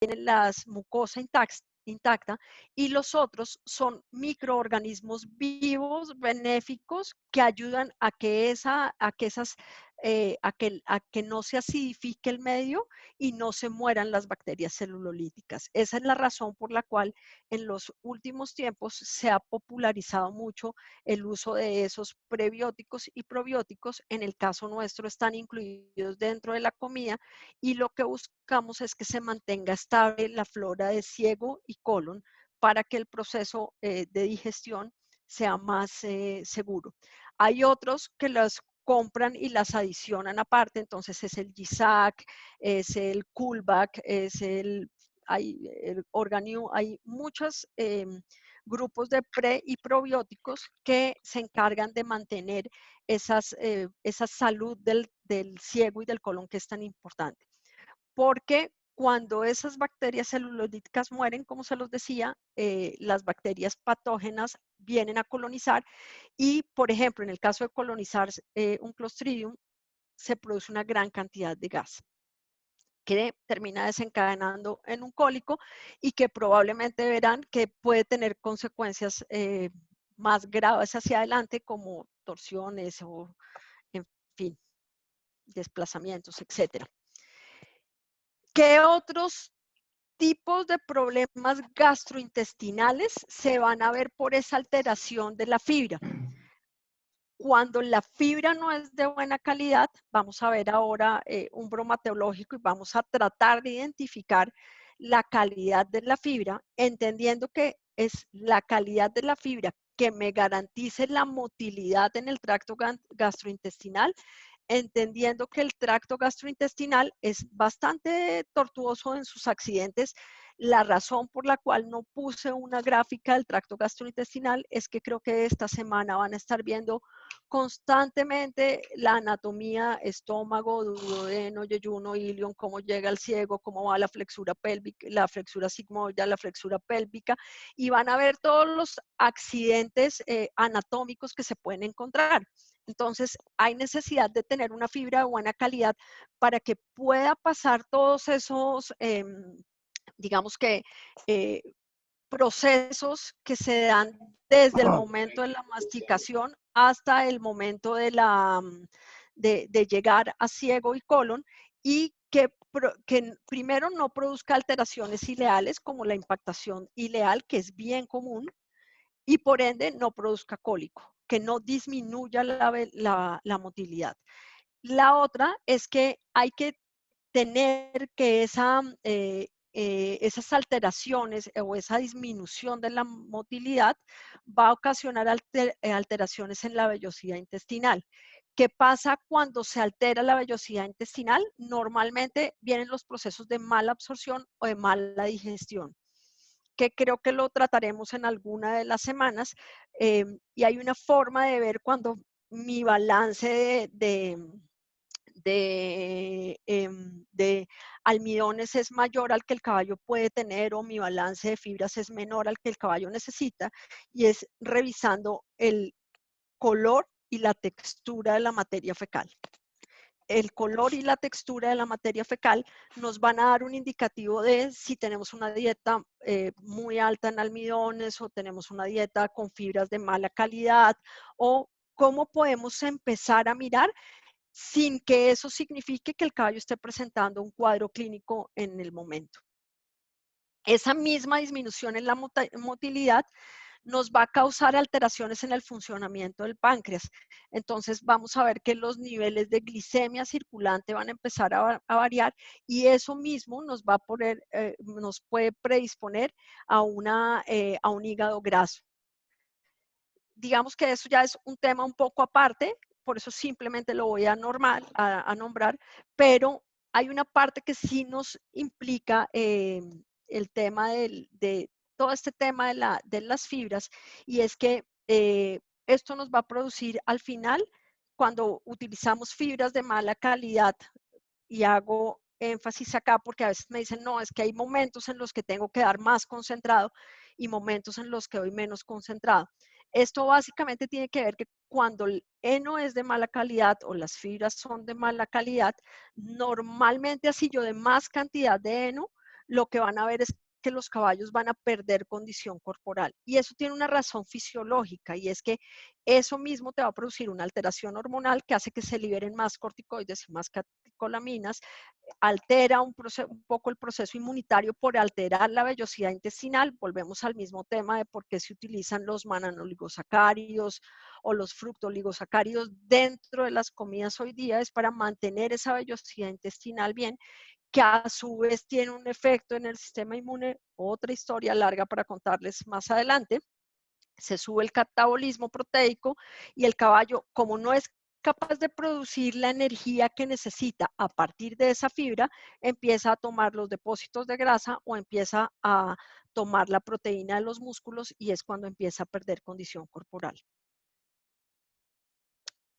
las mucosa intacta, y los otros son microorganismos vivos benéficos que ayudan a que a que no se acidifique el medio y no se mueran las bacterias celulolíticas. Esa es la razón por la cual en los últimos tiempos se ha popularizado mucho el uso de esos prebióticos y probióticos. En el caso nuestro están incluidos dentro de la comida, y lo que buscamos es que se mantenga estable la flora de ciego y colon para que el proceso de digestión sea más seguro. Hay otros que las compran y las adicionan aparte, entonces es el GISAC, es el Coolback, es el Organium, hay muchos grupos de pre y probióticos que se encargan de mantener esa salud del ciego y del colon, que es tan importante. Porque cuando esas bacterias celulolíticas mueren, como se los decía, las bacterias patógenas vienen a colonizar y, por ejemplo, en el caso de colonizar un Clostridium, se produce una gran cantidad de gas que termina desencadenando en un cólico y que probablemente verán que puede tener consecuencias más graves hacia adelante, como torsiones o, en fin, desplazamientos, etcétera. ¿Qué otros tipos de problemas gastrointestinales se van a ver por esa alteración de la fibra? Cuando la fibra no es de buena calidad, vamos a ver ahora un bromatológico y vamos a tratar de identificar la calidad de la fibra, entendiendo que es la calidad de la fibra que me garantice la motilidad en el tracto gastrointestinal, entendiendo que el tracto gastrointestinal es bastante tortuoso en sus accidentes. La razón por la cual no puse una gráfica del tracto gastrointestinal es que creo que esta semana van a estar viendo constantemente la anatomía, estómago, duodeno, yeyuno, ilion, cómo llega el ciego, cómo va la flexura pélvica, la flexura sigmoide, la flexura pélvica, y van a ver todos los accidentes anatómicos que se pueden encontrar. Entonces, hay necesidad de tener una fibra de buena calidad para que pueda pasar todos esos, digamos que, eh, procesos que se dan desde el momento de la masticación hasta el momento de llegar a ciego y colon, y que primero no produzca alteraciones ileales como la impactación ileal, que es bien común, y por ende no produzca cólico, que no disminuya la motilidad. La otra es que hay que tener que esas alteraciones o esa disminución de la motilidad va a ocasionar alteraciones en la vellosidad intestinal. ¿Qué pasa cuando se altera la vellosidad intestinal? Normalmente vienen los procesos de mala absorción o de mala digestión, que creo que lo trataremos en alguna de las semanas, y hay una forma de ver cuando mi balance de almidones es mayor al que el caballo puede tener, o mi balance de fibras es menor al que el caballo necesita, y es revisando el color y la textura de la materia fecal. El color y la textura de la materia fecal nos van a dar un indicativo de si tenemos una dieta muy alta en almidones, o tenemos una dieta con fibras de mala calidad, o cómo podemos empezar a mirar sin que eso signifique que el caballo esté presentando un cuadro clínico en el momento. Esa misma disminución en la motilidad nos va a causar alteraciones en el funcionamiento del páncreas. Entonces vamos a ver que los niveles de glicemia circulante van a empezar a variar, y eso mismo nos va a nos puede predisponer a un hígado graso. Digamos que eso ya es un tema un poco aparte, por eso simplemente lo voy a nombrar, pero hay una parte que sí nos implica el tema de todo este tema de las fibras, y es que esto nos va a producir al final, cuando utilizamos fibras de mala calidad, y hago énfasis acá porque a veces me dicen, no, es que hay momentos en los que tengo que dar más concentrado y momentos en los que doy menos concentrado. Esto básicamente tiene que ver que cuando el heno es de mala calidad o las fibras son de mala calidad, normalmente así yo de más cantidad de heno, lo que van a ver es que los caballos van a perder condición corporal. Y eso tiene una razón fisiológica, y es que eso mismo te va a producir una alteración hormonal que hace que se liberen más corticoides y más catecolaminas, altera un poco el proceso inmunitario por alterar la vellosidad intestinal. Volvemos al mismo tema de por qué se utilizan los mananoligosacáridos o los fructoligosacáridos dentro de las comidas hoy día, es para mantener esa vellosidad intestinal bien, que a su vez tiene un efecto en el sistema inmune, otra historia larga para contarles más adelante. Se sube el catabolismo proteico y el caballo, como no es capaz de producir la energía que necesita a partir de esa fibra, empieza a tomar los depósitos de grasa o empieza a tomar la proteína de los músculos, y es cuando empieza a perder condición corporal.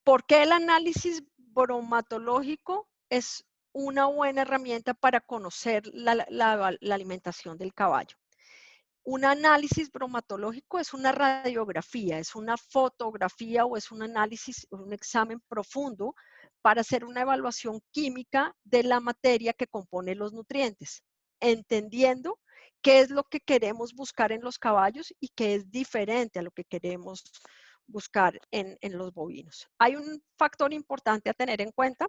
¿Por qué el análisis bromatológico es una buena herramienta para conocer la alimentación del caballo? Un análisis bromatológico es una radiografía, es una fotografía o es un análisis, un examen profundo para hacer una evaluación química de la materia que compone los nutrientes, entendiendo qué es lo que queremos buscar en los caballos y qué es diferente a lo que queremos buscar en los bovinos. Hay un factor importante a tener en cuenta,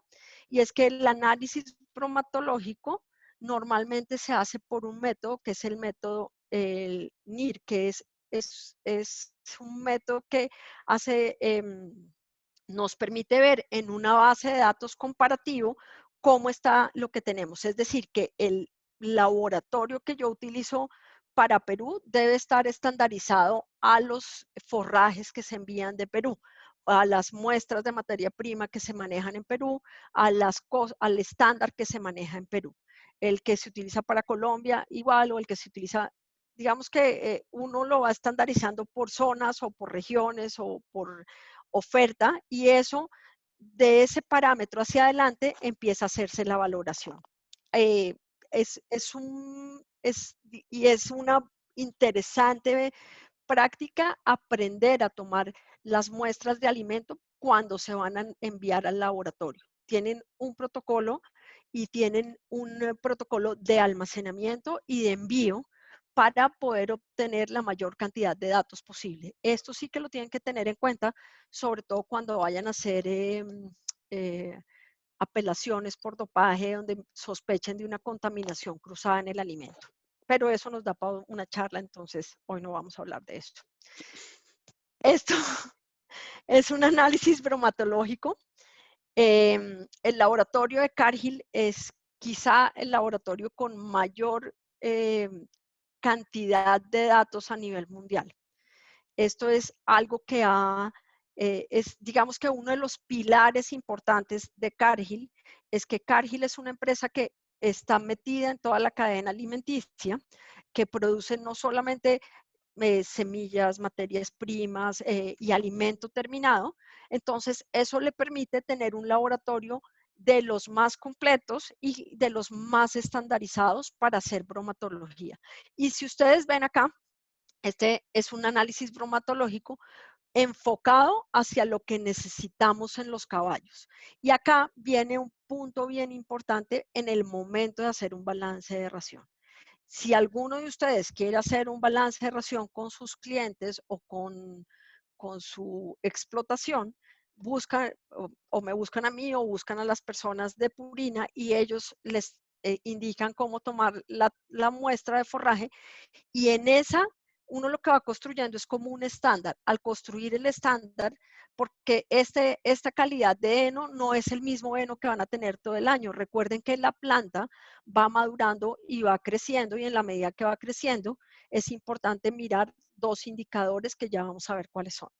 y es que el análisis bromatológico normalmente se hace por un método que es el método el NIR, que es un método que hace, nos permite ver en una base de datos comparativo cómo está lo que tenemos. Es decir, que el laboratorio que yo utilizo para Perú debe estar estandarizado a los forrajes que se envían de Perú, a las muestras de materia prima que se manejan en Perú, al estándar que se maneja en Perú. El que se utiliza para Colombia igual, o el que se utiliza, digamos que uno lo va estandarizando por zonas o por regiones o por oferta, y eso, de ese parámetro hacia adelante, empieza a hacerse la valoración. Eh, y es una interesante práctica aprender a tomar las muestras de alimento cuando se van a enviar al laboratorio. Tienen un protocolo y tienen un protocolo de almacenamiento y de envío para poder obtener la mayor cantidad de datos posible. Esto sí que lo tienen que tener en cuenta, sobre todo cuando vayan a hacer eh, apelaciones por dopaje donde sospechen de una contaminación cruzada en el alimento. Pero eso nos da para una charla, entonces hoy no vamos a hablar de esto. Esto es un análisis bromatológico. El laboratorio de Cargill es quizá el laboratorio con mayor cantidad de datos a nivel mundial. Esto es algo que es, digamos que uno de los pilares importantes de Cargill es que Cargill es una empresa que está metida en toda la cadena alimenticia, que produce no solamente semillas, materias primas y alimento terminado. Entonces, eso le permite tener un laboratorio de los más completos y de los más estandarizados para hacer bromatología. Y si ustedes ven acá, este es un análisis bromatológico enfocado hacia lo que necesitamos en los caballos. Y acá viene un punto bien importante en el momento de hacer un balance de ración. Si alguno de ustedes quiere hacer un balance de ración con sus clientes o con su explotación, buscan o me buscan a mí o buscan a las personas de Purina, y ellos les indican cómo tomar la muestra de forraje, y en esa uno lo que va construyendo es como un estándar. Al construir el estándar, porque esta calidad de heno no es el mismo heno que van a tener todo el año. Recuerden que la planta va madurando y va creciendo, y en la medida que va creciendo es importante mirar dos indicadores que ya vamos a ver cuáles son.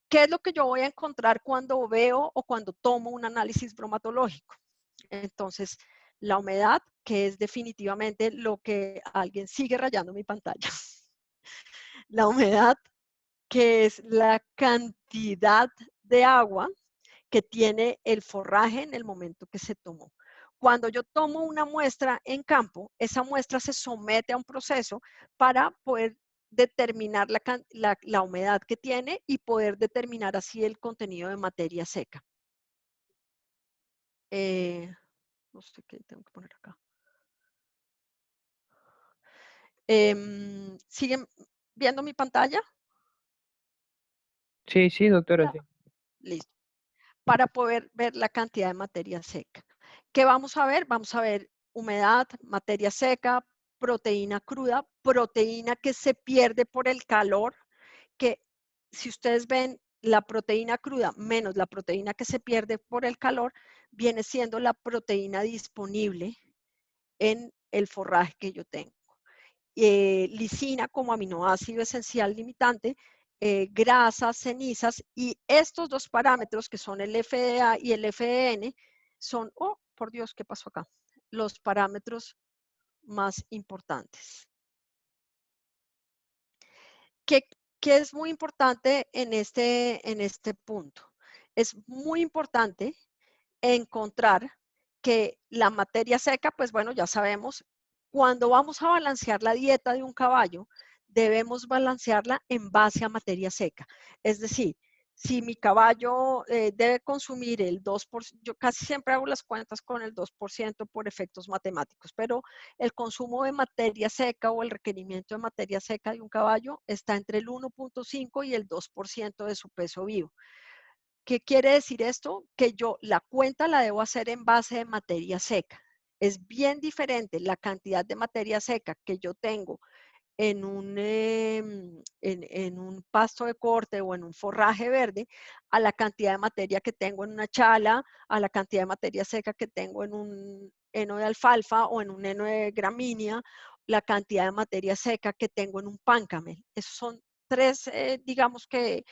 ¿Qué es lo que yo voy a encontrar cuando veo o cuando tomo un análisis bromatológico? Entonces, la humedad, que es definitivamente lo que alguien sigue rayando mi pantalla. La humedad, que es la cantidad de agua que tiene el forraje en el momento que se tomó. Cuando yo tomo una muestra en campo, esa muestra se somete a un proceso para poder determinar la humedad que tiene y poder determinar así el contenido de materia seca. No sé qué tengo que poner acá. ¿Siguen viendo mi pantalla? Sí, sí, doctora, Ya, sí. listo. Para poder ver la cantidad de materia seca. ¿Qué vamos a ver? Vamos a ver humedad, materia seca, proteína cruda, proteína que se pierde por el calor, que si ustedes ven la proteína cruda menos la proteína que se pierde por el calor, viene siendo la proteína disponible en el forraje que yo tengo. Lisina como aminoácido esencial limitante, grasas, cenizas, y estos dos parámetros que son el FDA y el FDN son, oh, por Dios, ¿qué pasó acá? Los parámetros más importantes. ¿Qué, qué es muy importante en este punto? Es muy importante encontrar que la materia seca, pues bueno, ya sabemos, cuando vamos a balancear la dieta de un caballo, debemos balancearla en base a materia seca. Es decir, si mi caballo debe consumir el 2%, yo casi siempre hago las cuentas con el 2% por efectos matemáticos, pero el consumo de materia seca o el requerimiento de materia seca de un caballo está entre el 1.5 y el 2% de su peso vivo. ¿Qué quiere decir esto? Que yo la cuenta la debo hacer en base de materia seca. Es bien diferente la cantidad de materia seca que yo tengo en un pasto de corte o en un forraje verde a la cantidad de materia que tengo en una chala, a la cantidad de materia seca que tengo en un heno de alfalfa o en un heno de gramínea, la cantidad de materia seca que tengo en un páncamel. Esos son tres, digamos que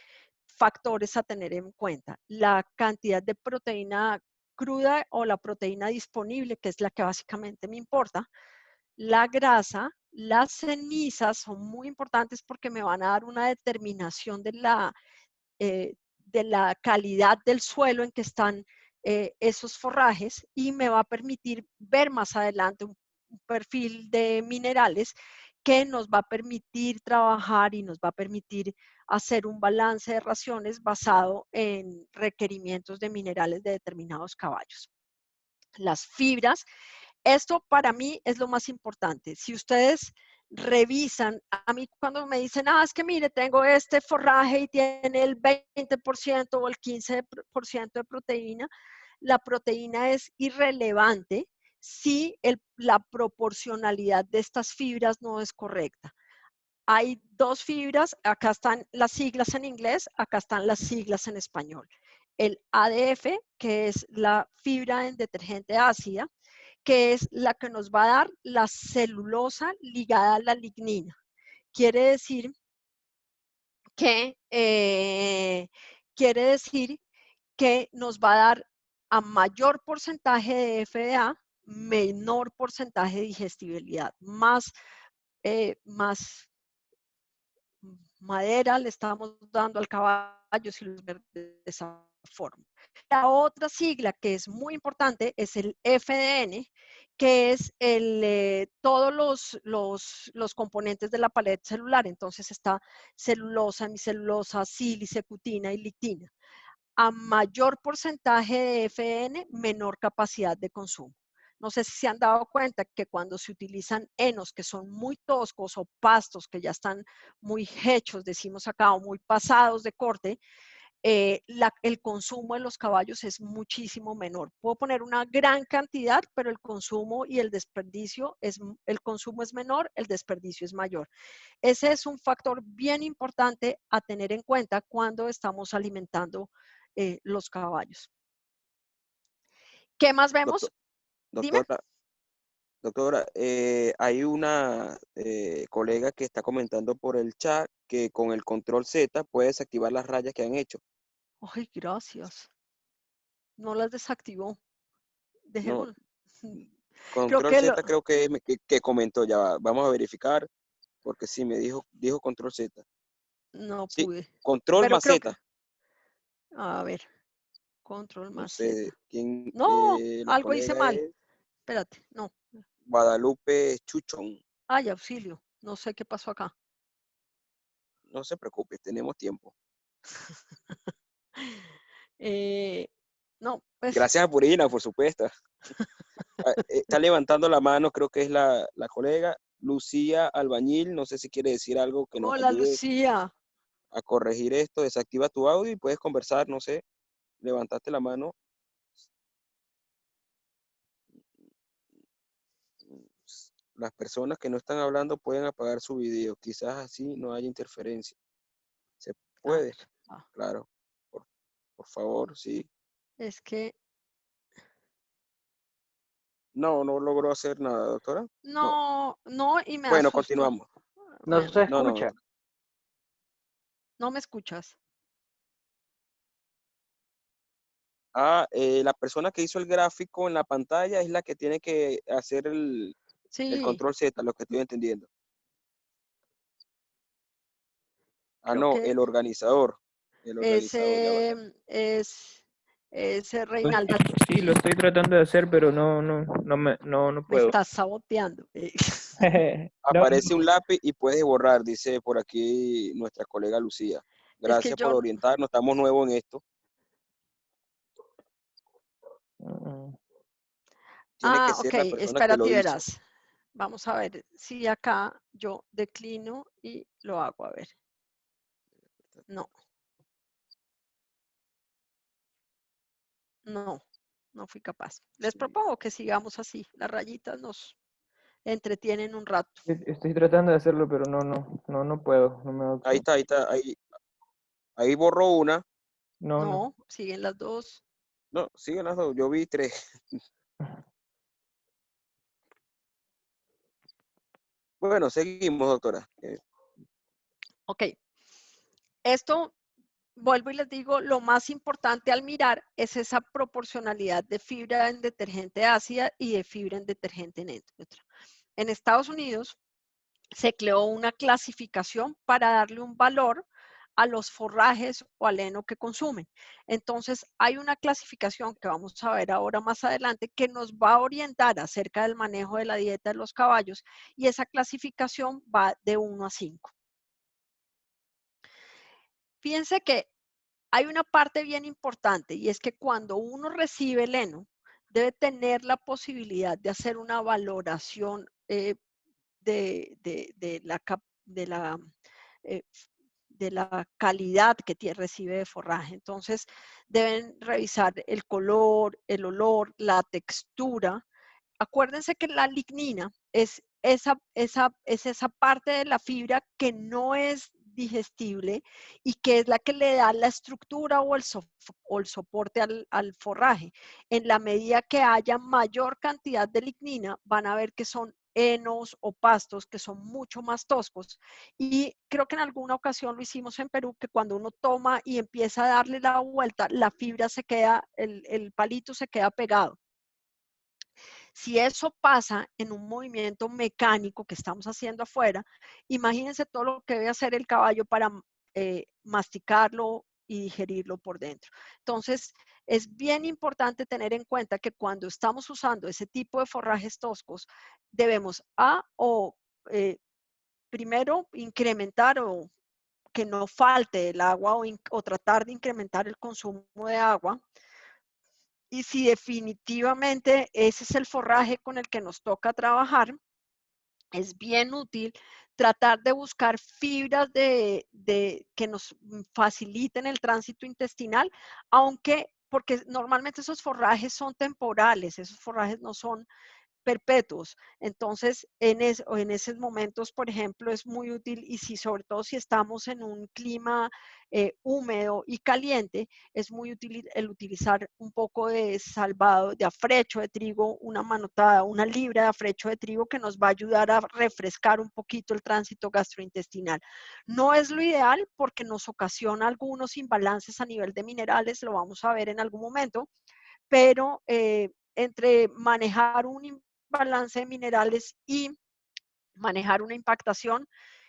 factores a tener en cuenta. La cantidad de proteína cruda o la proteína disponible, que es la que básicamente me importa. La grasa, las cenizas son muy importantes porque me van a dar una determinación de la calidad del suelo en que están esos forrajes y me va a permitir ver más adelante un perfil de minerales que nos va a permitir trabajar y nos va a permitir hacer un balance de raciones basado en requerimientos de minerales de determinados caballos. Las fibras, esto para mí es lo más importante. Si ustedes revisan, a mí cuando me dicen, es que mire, tengo este forraje y tiene el 20% o el 15% de proteína, la proteína es irrelevante si la proporcionalidad de estas fibras no es correcta. Hay dos fibras, acá están las siglas en inglés, acá están las siglas en español. El ADF, que es la fibra en detergente ácida, que es la que nos va a dar la celulosa ligada a la lignina. Quiere decir que, nos va a dar a mayor porcentaje de FDA, menor porcentaje de digestibilidad, más madera le estamos dando al caballo si lo ves de esa forma. La otra sigla que es muy importante es el FDN, que es todos los componentes de la pared celular. Entonces está celulosa, hemicelulosa, sílice, cutina y lictina. A mayor porcentaje de FDN, menor capacidad de consumo. No sé si se han dado cuenta que cuando se utilizan henos que son muy toscos o pastos que ya están muy hechos, decimos acá, o muy pasados de corte, el consumo de los caballos es muchísimo menor. Puedo poner una gran cantidad, pero el consumo y el desperdicio, el consumo es menor, el desperdicio es mayor. Ese es un factor bien importante a tener en cuenta cuando estamos alimentando los caballos. ¿Qué más Doctor, vemos? Dime. doctora, doctora, hay una colega que está comentando por el chat que con el control Z puede desactivar las rayas que han hecho. Ay, gracias. No las desactivó. No, Dejemos. Creo control que Z creo que comentó, ya vamos a verificar, porque sí me dijo control Z. no Sí, pude. control Pero más creo que, Z. a ver, control No más Z. sé quién, No, la algo hice colega mal. es Espérate, no. Guadalupe Chuchón. Ay, auxilio. No sé qué pasó acá. No se preocupe, tenemos tiempo. Eh, no, pues Gracias a Purina, por supuesto. Está levantando la mano, creo que es la colega. Lucía Albañil, no sé si quiere decir algo que nos Hola, ayude Lucía. a corregir esto. Desactiva tu audio y puedes conversar, no sé, levantaste la mano. Las personas que no están hablando pueden apagar su video, quizás así no haya interferencia. ¿Se A puede? ver, ah, Claro, por, por favor, sí. es que No, no logró hacer nada, doctora. No. no, no, y me Bueno, asusto. continuamos. No se No, no, escucha. No me escuchas. la persona que hizo el gráfico en la pantalla es la que tiene que hacer el Sí, control Z, lo que estoy entendiendo. Ah, creo no, que el organizador, ya va. ese es Pues, Reinaldo. sí, lo estoy tratando de hacer, pero no Me puedo. estás saboteando. No, Aparece un lápiz y puedes borrar, dice por aquí nuestra colega Lucía. Es que Gracias yo, por orientarnos, estamos nuevos en esto. no. Tiene que ok, ser la persona que espérate lo y hizo. verás. Vamos a ver si acá yo declino y lo hago. A ver. No, no, no fui capaz. Les Sí. propongo que sigamos así. Las rayitas nos entretienen un rato. Estoy tratando de hacerlo, pero no puedo. No me da Ahí opción. está, ahí está, ahí borró una. No. No, siguen las dos. No, siguen las dos, yo vi tres. Bueno, seguimos, doctora. Ok, esto vuelvo y les digo, lo más importante al mirar es esa proporcionalidad de fibra en detergente ácida y de fibra en detergente neutra. En Estados Unidos se creó una clasificación para darle un valor a los forrajes o al heno que consumen. Entonces, hay una clasificación que vamos a ver ahora más adelante que nos va a orientar acerca del manejo de la dieta de los caballos y esa clasificación va de 1 a 5. Fíjense que hay una parte bien importante y es que cuando uno recibe el heno, debe tener la posibilidad de hacer una valoración de la, de la, eh, de la calidad que recibe de forraje. Entonces, deben revisar el color, el olor, la textura. Acuérdense que la lignina es esa parte de la fibra que no es digestible y que es la que le da la estructura o el soporte al forraje. En la medida que haya mayor cantidad de lignina, van a ver que son henos o pastos que son mucho más toscos. Y creo que en alguna ocasión lo hicimos en Perú, que cuando uno toma y empieza a darle la vuelta, la fibra se queda, el palito se queda pegado. Si eso pasa en un movimiento mecánico que estamos haciendo afuera, imagínense todo lo que debe hacer el caballo para masticarlo y digerirlo por dentro. Entonces, es bien importante tener en cuenta que cuando estamos usando ese tipo de forrajes toscos, debemos primero incrementar o que no falte el agua o tratar de incrementar el consumo de agua. Y si definitivamente ese es el forraje con el que nos toca trabajar, es bien útil tratar de buscar fibras que nos faciliten el tránsito intestinal, aunque, porque normalmente esos forrajes son temporales, esos forrajes no son perpetuos. Entonces, en esos momentos, por ejemplo, es muy útil y si sobre todo si estamos en un clima húmedo y caliente, es muy útil el utilizar un poco de salvado, de afrecho de trigo, una manotada, una libra de afrecho de trigo que nos va a ayudar a refrescar un poquito el tránsito gastrointestinal. No es lo ideal porque nos ocasiona algunos imbalances a nivel de minerales, lo vamos a ver en algún momento, pero entre manejar un balance de minerales y manejar una impactación,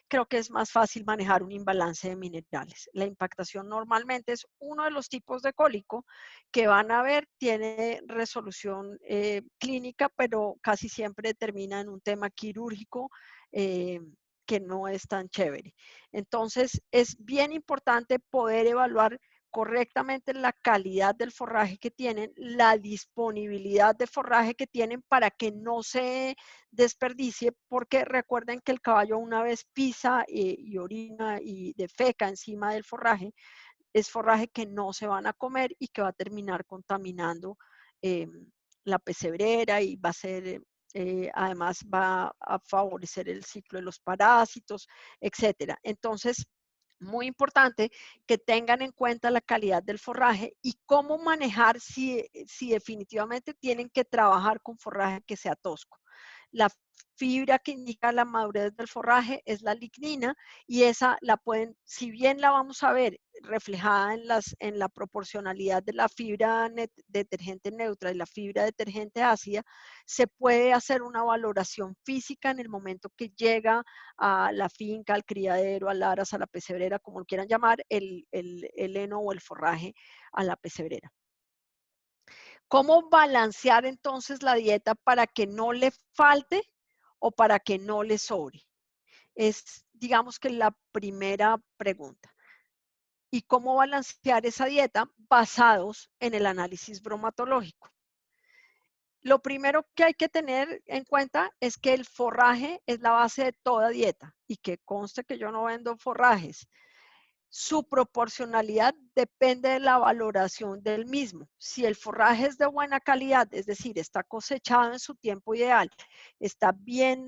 creo que es más fácil manejar un imbalance de minerales. La impactación normalmente es uno de los tipos de cólico que van a ver, tiene resolución clínica, pero casi siempre termina en un tema quirúrgico que no es tan chévere. Entonces, es bien importante poder evaluar correctamente la calidad del forraje que tienen, la disponibilidad de forraje que tienen para que no se desperdicie, porque recuerden que el caballo una vez pisa y orina y defeca encima del forraje, es forraje que no se van a comer y que va a terminar contaminando la pesebrera y va a ser, además va a favorecer el ciclo de los parásitos, etcétera. Entonces, muy importante que tengan en cuenta la calidad del forraje y cómo manejar si definitivamente tienen que trabajar con forraje que sea tosco. La fibra que indica la madurez del forraje es la lignina y esa la pueden, si bien la vamos a ver reflejada en la proporcionalidad de la fibra detergente neutra y la fibra detergente ácida, se puede hacer una valoración física en el momento que llega a la finca, al criadero, al aras, a la pesebrera, como lo quieran llamar, el heno o el forraje a la pesebrera. ¿Cómo balancear entonces la dieta para que no le falte o para que no le sobre? Es, digamos que la primera pregunta. ¿Y cómo balancear esa dieta basados en el análisis bromatológico? Lo primero que hay que tener en cuenta es que el forraje es la base de toda dieta y que conste que yo no vendo forrajes. Su proporcionalidad depende de la valoración del mismo. Si el forraje es de buena calidad, es decir, está cosechado en su tiempo ideal, está bien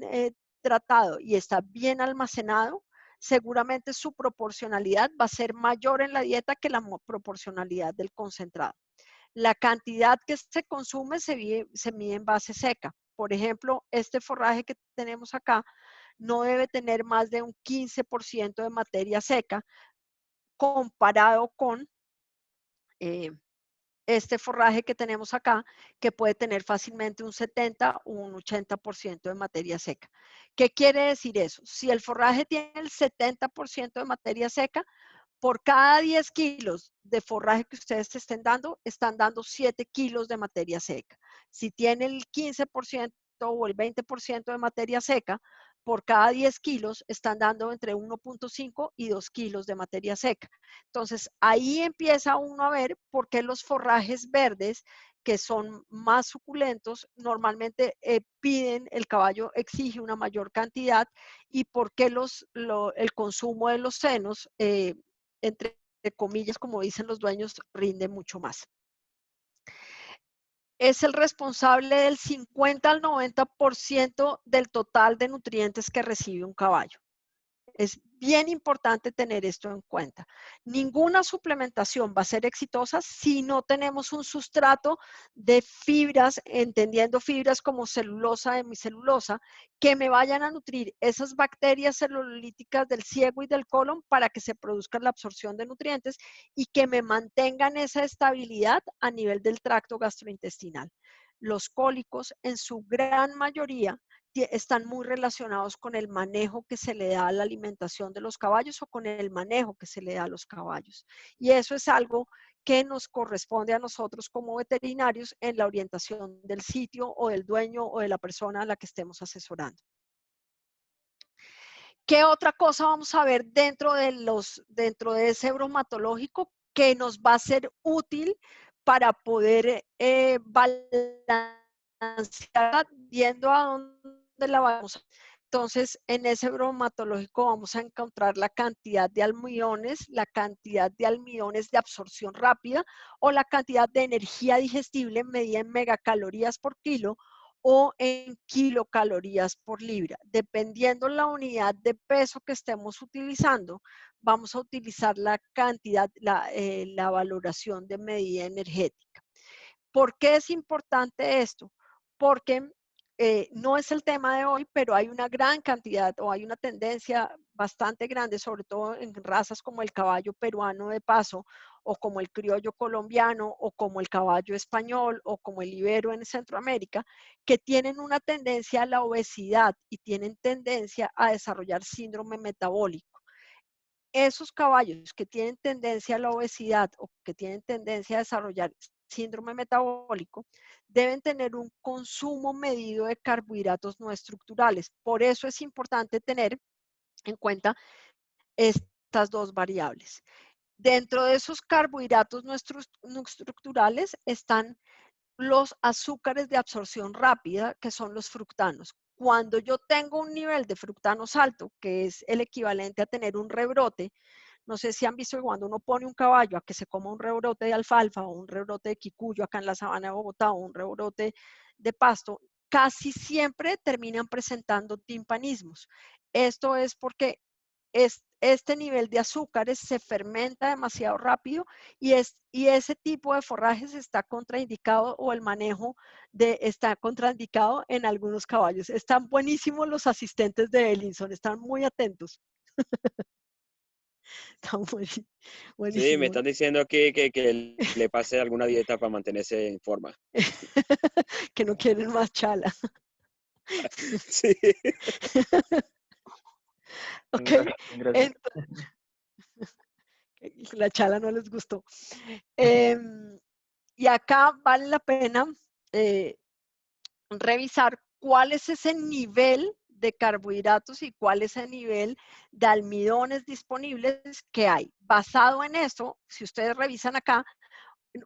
tratado y está bien almacenado, seguramente su proporcionalidad va a ser mayor en la dieta que la proporcionalidad del concentrado. La cantidad que se consume se mide en base seca. Por ejemplo, este forraje que tenemos acá no debe tener más de un 15% de materia seca, comparado con este forraje que tenemos acá, que puede tener fácilmente un 70 o un 80% de materia seca. ¿Qué quiere decir eso? Si el forraje tiene el 70% de materia seca, por cada 10 kilos de forraje que ustedes estén dando, están dando 7 kilos de materia seca. Si tiene el 15% o el 20% de materia seca, por cada 10 kilos están dando entre 1.5 y 2 kilos de materia seca. Entonces, ahí empieza uno a ver por qué los forrajes verdes, que son más suculentos, normalmente piden, el caballo exige una mayor cantidad y por qué el consumo de los senos, entre comillas, como dicen los dueños, rinde mucho más. Es el responsable del 50 al 90% del total de nutrientes que recibe un caballo. Es bien importante tener esto en cuenta. Ninguna suplementación va a ser exitosa si no tenemos un sustrato de fibras, entendiendo fibras como celulosa, hemicelulosa, que me vayan a nutrir esas bacterias celulolíticas del ciego y del colon para que se produzca la absorción de nutrientes y que me mantengan esa estabilidad a nivel del tracto gastrointestinal. Los cólicos, en su gran mayoría, están muy relacionados con el manejo que se le da a la alimentación de los caballos o con el manejo que se le da a los caballos. Y eso es algo que nos corresponde a nosotros como veterinarios en la orientación del sitio o del dueño o de la persona a la que estemos asesorando. ¿Qué otra cosa vamos a ver dentro de ese bromatológico que nos va a ser útil para poder balancear viendo a dónde la vamos? Entonces, en ese bromatológico vamos a encontrar la cantidad de almidones, la cantidad de almidones de absorción rápida o la cantidad de energía digestible medida en megacalorías por kilo o en kilocalorías por libra. Dependiendo la unidad de peso que estemos utilizando, vamos a utilizar la cantidad, la valoración de medida energética. ¿Por qué es importante esto? Porque no es el tema de hoy, pero hay una gran cantidad o hay una tendencia bastante grande, sobre todo en razas como el caballo peruano de paso o como el criollo colombiano o como el caballo español o como el ibero en Centroamérica, que tienen una tendencia a la obesidad y tienen tendencia a desarrollar síndrome metabólico. Esos caballos que tienen tendencia a la obesidad o que tienen tendencia a desarrollar síndrome metabólico deben tener un consumo medido de carbohidratos no estructurales. Por eso es importante tener en cuenta estas dos variables. Dentro de esos carbohidratos no estructurales están los azúcares de absorción rápida, que son los fructanos. Cuando yo tengo un nivel de fructanos alto, que es el equivalente a tener un rebrote, no sé si han visto que cuando uno pone un caballo a que se coma un rebrote de alfalfa o un rebrote de quicuyo acá en la sabana de Bogotá o un rebrote de pasto, casi siempre terminan presentando timpanismos. Esto es porque este nivel de azúcares se fermenta demasiado rápido y ese tipo de forrajes está contraindicado o el manejo está contraindicado en algunos caballos. Están buenísimos los asistentes de Ellinson, están muy atentos. Están Sí, me buenísimos. están diciendo aquí que le pase alguna dieta para mantenerse en forma. Que no quieren más chala. Sí. Ok, Gracias, gracias. la chala no les gustó. Y acá vale la pena revisar cuál es ese nivel de carbohidratos y cuál es el nivel de almidones disponibles que hay. Basado en eso, si ustedes revisan acá,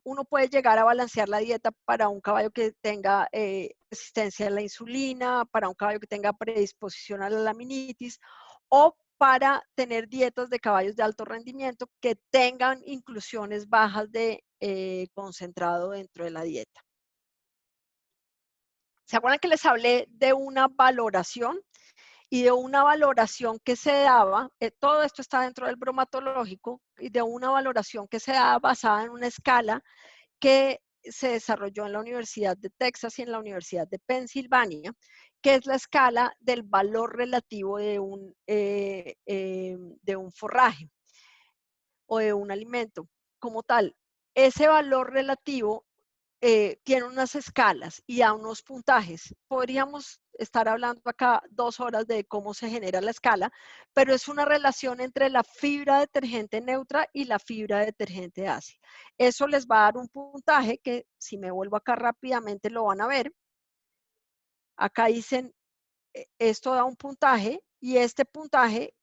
uno puede llegar a balancear la dieta para un caballo que tenga resistencia a la insulina, para un caballo que tenga predisposición a la laminitis o para tener dietas de caballos de alto rendimiento que tengan inclusiones bajas de concentrado dentro de la dieta. ¿Se acuerdan que les hablé de una valoración? Y de una valoración que se daba, todo esto está dentro del bromatológico, y de una valoración que se daba basada en una escala que se desarrolló en la Universidad de Texas y en la Universidad de Pensilvania, que es la escala del valor relativo de un forraje o de un alimento como tal. Ese valor relativo tiene unas escalas y a unos puntajes. Podríamos estar hablando acá 2 horas de cómo se genera la escala, pero es una relación entre la fibra detergente neutra y la fibra detergente ácida. Eso les va a dar un puntaje que si me vuelvo acá rápidamente lo van a ver. Acá dicen, esto da un puntaje y este puntaje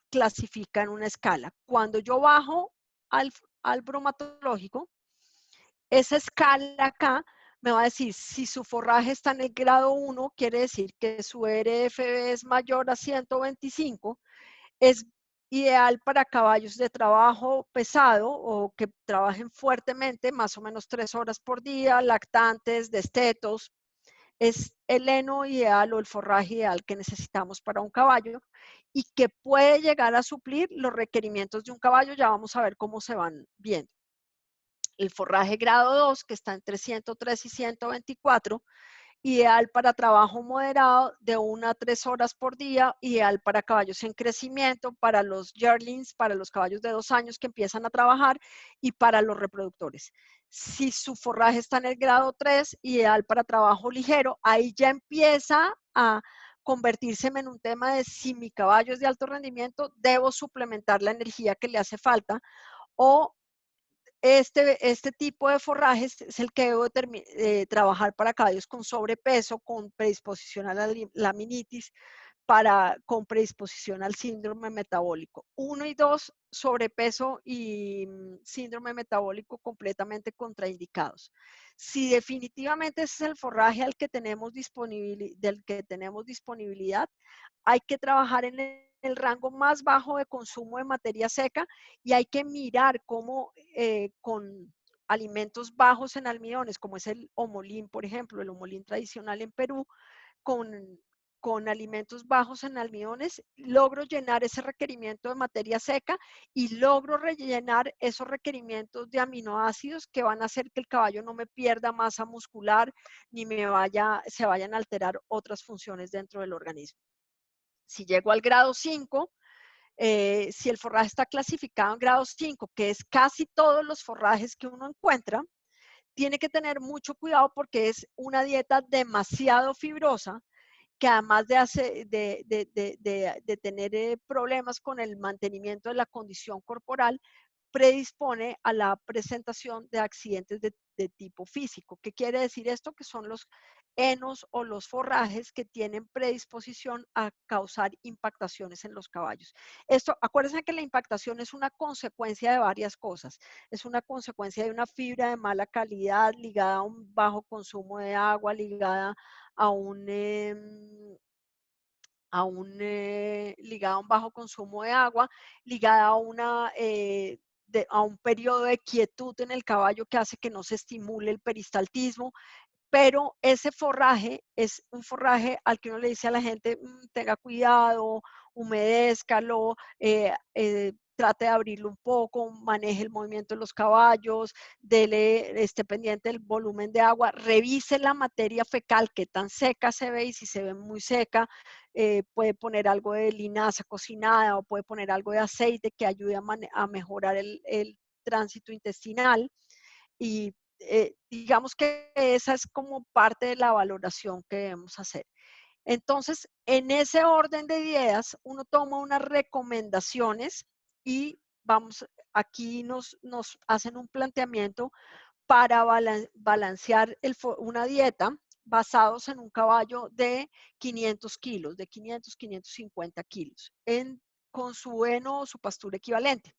clasifica en una escala. Cuando yo bajo al bromatológico, esa escala acá me va a decir si su forraje está en el grado 1, quiere decir que su RFB es mayor a 125, es ideal para caballos de trabajo pesado o que trabajen fuertemente, más o menos 3 horas por día, lactantes, destetos. Es el heno ideal o el forraje ideal que necesitamos para un caballo y que puede llegar a suplir los requerimientos de un caballo. Ya vamos a ver cómo se van viendo. El forraje grado 2, que está entre 103 y 124, ideal para trabajo moderado de 1 a 3 horas por día, ideal para caballos en crecimiento, para los yearlings, para los caballos de 2 años que empiezan a trabajar y para los reproductores. Si su forraje está en el grado 3, ideal para trabajo ligero, ahí ya empieza a convertirse en un tema de si mi caballo es de alto rendimiento, debo suplementar la energía que le hace falta o este tipo de forrajes es el que debo trabajar para caballos con sobrepeso, con predisposición a la laminitis, con predisposición al síndrome metabólico. 1 y 2, sobrepeso y síndrome metabólico completamente contraindicados. Si definitivamente ese es el forraje del que tenemos disponibilidad, hay que trabajar en el rango más bajo de consumo de materia seca y hay que mirar cómo con alimentos bajos en almidones, como es el homolín, por ejemplo, el homolín tradicional en Perú, con alimentos bajos en almidones, logro llenar ese requerimiento de materia seca y logro rellenar esos requerimientos de aminoácidos que van a hacer que el caballo no me pierda masa muscular ni se vayan a alterar otras funciones dentro del organismo. Si llego al grado 5, si el forraje está clasificado en grado 5, que es casi todos los forrajes que uno encuentra, tiene que tener mucho cuidado porque es una dieta demasiado fibrosa que además de tener problemas con el mantenimiento de la condición corporal, predispone a la presentación de accidentes de de tipo físico. ¿Qué quiere decir esto? Que son los henos o los forrajes que tienen predisposición a causar impactaciones en los caballos. Esto, acuérdense que la impactación es una consecuencia de varias cosas. Es una consecuencia de una fibra de mala calidad ligada a un bajo consumo de agua, ligada a ligada a un bajo consumo de agua, ligada a a un periodo de quietud en el caballo que hace que no se estimule el peristaltismo, pero ese forraje es un forraje al que uno le dice a la gente, tenga cuidado, humedézcalo, trate de abrirlo un poco, maneje el movimiento de los caballos, esté pendiente del volumen de agua, revise la materia fecal, qué tan seca se ve y si se ve muy seca, puede poner algo de linaza cocinada o puede poner algo de aceite que ayude a mejorar el tránsito intestinal. Y digamos que esa es como parte de la valoración que debemos hacer. Entonces, en ese orden de ideas, uno toma unas recomendaciones y aquí nos hacen un planteamiento para balancear una dieta basados en un caballo de 500 kilos, de 500, 550 kilos, con su heno o su pastura equivalente,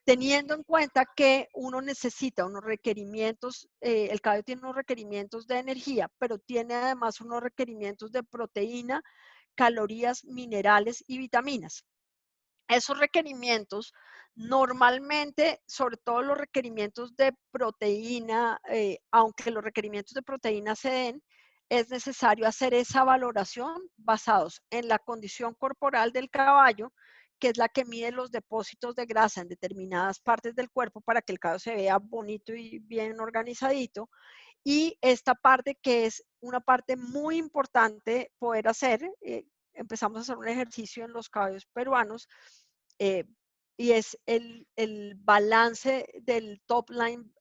teniendo en cuenta que uno necesita unos requerimientos, el caballo tiene unos requerimientos de energía, pero tiene además unos requerimientos de proteína, calorías, minerales y vitaminas. Esos requerimientos, normalmente, sobre todo los requerimientos de proteína, aunque los requerimientos de proteína se den, es necesario hacer esa valoración basados en la condición corporal del caballo, que es la que mide los depósitos de grasa en determinadas partes del cuerpo para que el caballo se vea bonito y bien organizadito. Y esta parte que es una parte muy importante poder hacer, empezamos a hacer un ejercicio en los caballos peruanos, eh, y es el balance del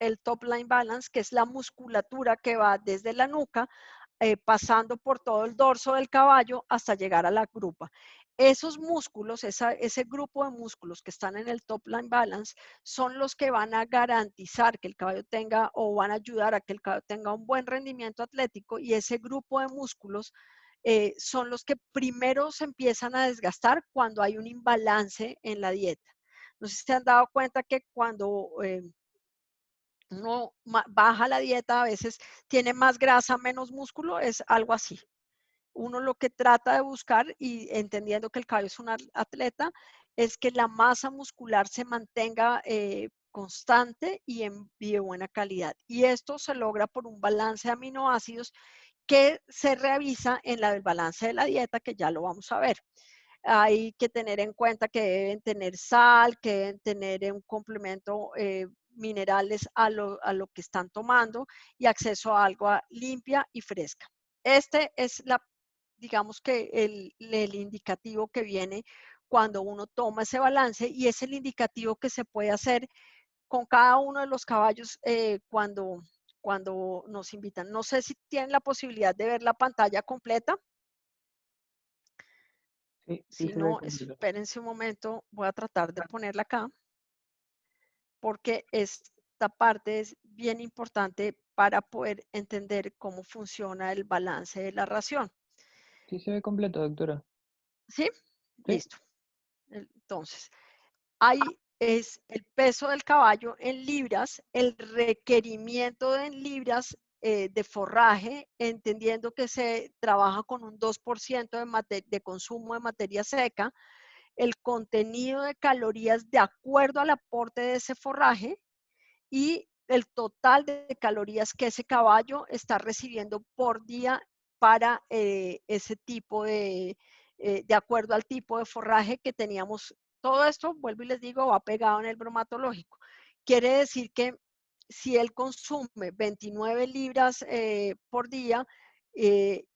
el top line balance, que es la musculatura que va desde la nuca, pasando por todo el dorso del caballo hasta llegar a la grupa. Esos músculos, ese grupo de músculos que están en el top line balance, son los que van a garantizar que el caballo tenga o van a ayudar a que el caballo tenga un buen rendimiento atlético, y ese grupo de músculos son los que primero se empiezan a desgastar cuando hay un imbalance en la dieta. No sé si se han dado cuenta que cuando uno baja la dieta, a veces tiene más grasa, menos músculo, es algo así. Uno lo que trata de buscar, y entendiendo que el caballo es un atleta, es que la masa muscular se mantenga constante y de buena calidad. Y esto se logra por un balance de aminoácidos que se revisa en el balance de la dieta, que ya lo vamos a ver. Hay que tener en cuenta que deben tener sal, que deben tener un complemento, minerales a lo que están tomando, y acceso a agua limpia y fresca. Este es digamos que el indicativo que viene cuando uno toma ese balance, y es el indicativo que se puede hacer con cada uno de los caballos cuando nos invitan. No sé si tienen la posibilidad de ver la pantalla completa. Sí, sí Si se ve no, completo. espérense un momento, voy a tratar de ponerla acá, porque esta parte es bien importante para poder entender cómo funciona el balance de la ración. Sí se ve completo, doctora. ¿Sí? Sí. Listo. Entonces, ahí es el peso del caballo en libras, el requerimiento en libras de forraje, entendiendo que se trabaja con un 2% de consumo de materia seca, el contenido de calorías de acuerdo al aporte de ese forraje y el total de calorías que ese caballo está recibiendo por día para ese tipo de acuerdo al tipo de forraje que teníamos. Todo esto, vuelvo y les digo, va pegado en el bromatológico. Quiere decir que si él consume 29 libras por día,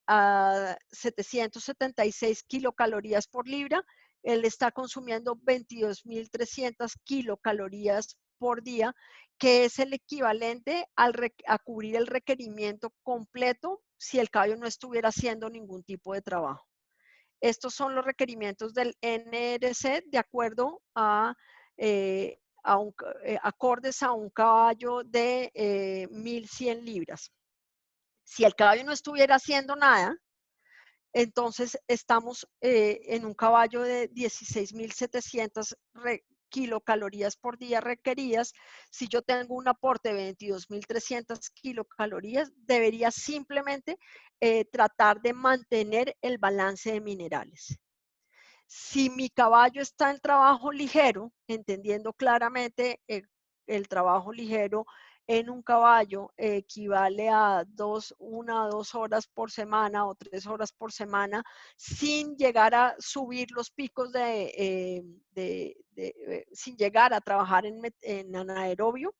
a 776 kilocalorías por libra, él está consumiendo 22.300 kilocalorías por día, que es el equivalente a cubrir el requerimiento completo si el caballo no estuviera haciendo ningún tipo de trabajo. Estos son los requerimientos del NRC de acuerdo acordes a un caballo de 1.100 libras. Si el caballo no estuviera haciendo nada, entonces estamos en un caballo de 16.700 kilocalorías por día requeridas. Si yo tengo un aporte de 22.300 kilocalorías, debería simplemente tratar de mantener el balance de minerales. Si mi caballo está en trabajo ligero, entendiendo claramente el trabajo ligero en un caballo equivale a 1 a 2 horas por semana o 3 horas por semana, sin llegar a subir los picos sin llegar a trabajar en anaerobio,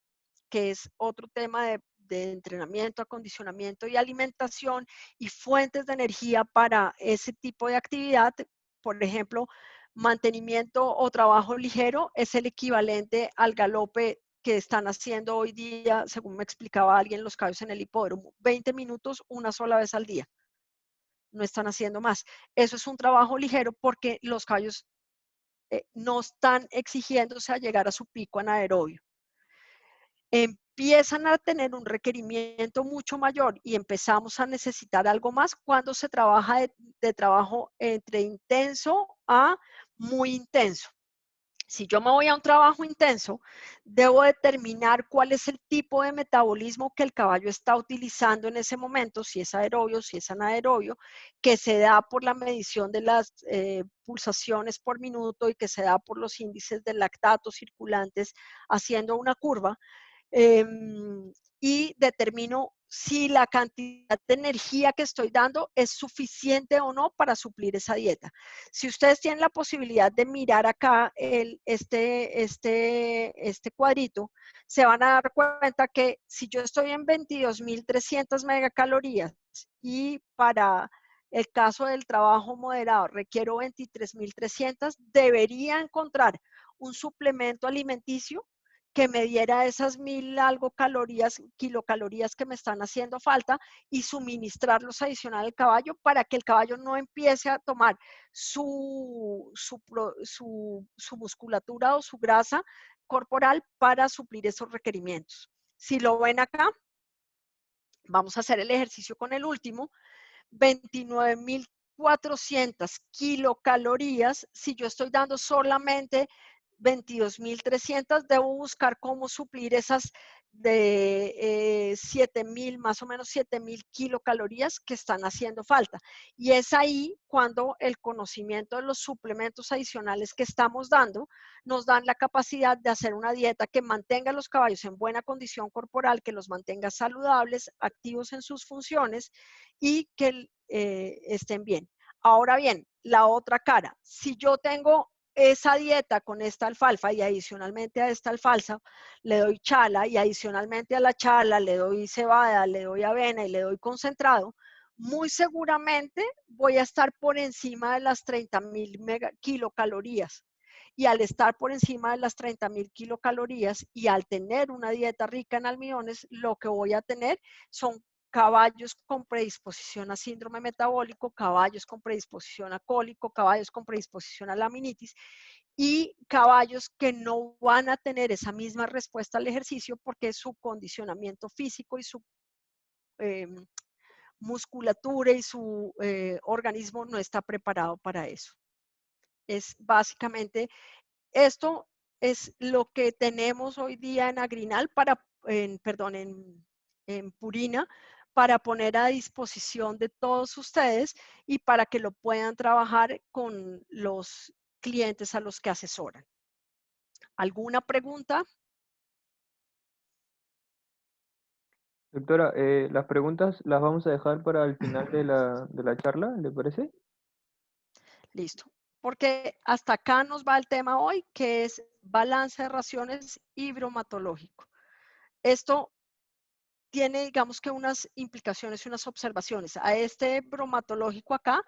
que es otro tema de entrenamiento, acondicionamiento y alimentación y fuentes de energía para ese tipo de actividad. Por ejemplo, mantenimiento o trabajo ligero es el equivalente al galope que están haciendo hoy día, según me explicaba alguien, los caballos en el hipódromo, 20 minutos una sola vez al día. No están haciendo más. Eso es un trabajo ligero porque los caballos no están exigiéndose a llegar a su pico anaerobio. Empiezan a tener un requerimiento mucho mayor y empezamos a necesitar algo más cuando se trabaja de trabajo entre intenso a muy intenso. Si yo me voy a un trabajo intenso, debo determinar cuál es el tipo de metabolismo que el caballo está utilizando en ese momento, si es aerobio, si es anaerobio, que se da por la medición de las pulsaciones por minuto y que se da por los índices de lactato circulantes haciendo una curva. Y determino si la cantidad de energía que estoy dando es suficiente o no para suplir esa dieta. Si ustedes tienen la posibilidad de mirar acá este cuadrito, se van a dar cuenta que si yo estoy en 22.300 megacalorías y para el caso del trabajo moderado requiero 23.300, debería encontrar un suplemento alimenticio que me diera esas 1.000 algo calorías, kilocalorías que me están haciendo falta y suministrarlos adicional al caballo para que el caballo no empiece a tomar su musculatura o su grasa corporal para suplir esos requerimientos. Si lo ven acá, vamos a hacer el ejercicio con el último, 29.400 kilocalorías. Si yo estoy dando solamente 22.300, debo buscar cómo suplir esas de 7.000, más o menos 7.000 kilocalorías que están haciendo falta. Y es ahí cuando el conocimiento de los suplementos adicionales que estamos dando nos dan la capacidad de hacer una dieta que mantenga a los caballos en buena condición corporal, que los mantenga saludables, activos en sus funciones y que estén bien. Ahora bien, la otra cara, si yo tengo esa dieta con esta alfalfa y adicionalmente a esta alfalfa le doy chala y adicionalmente a la chala le doy cebada, le doy avena y le doy concentrado, muy seguramente voy a estar por encima de las 30.000 kilocalorías. Y al estar por encima de las 30.000 kilocalorías y al tener una dieta rica en almidones, lo que voy a tener son caballos con predisposición a síndrome metabólico, caballos con predisposición a cólico, caballos con predisposición a laminitis y caballos que no van a tener esa misma respuesta al ejercicio porque su condicionamiento físico y su musculatura y su organismo no está preparado para eso. Es básicamente esto es lo que tenemos hoy día en Agrinal en Purina para poner a disposición de todos ustedes y para que lo puedan trabajar con los clientes a los que asesoran. ¿Alguna pregunta? Doctora, las preguntas las vamos a dejar para el final de la charla, ¿le parece? Listo. Porque hasta acá nos va el tema hoy, que es balance de raciones y bromatológico. Esto tiene, digamos que unas implicaciones y unas observaciones. A este bromatológico acá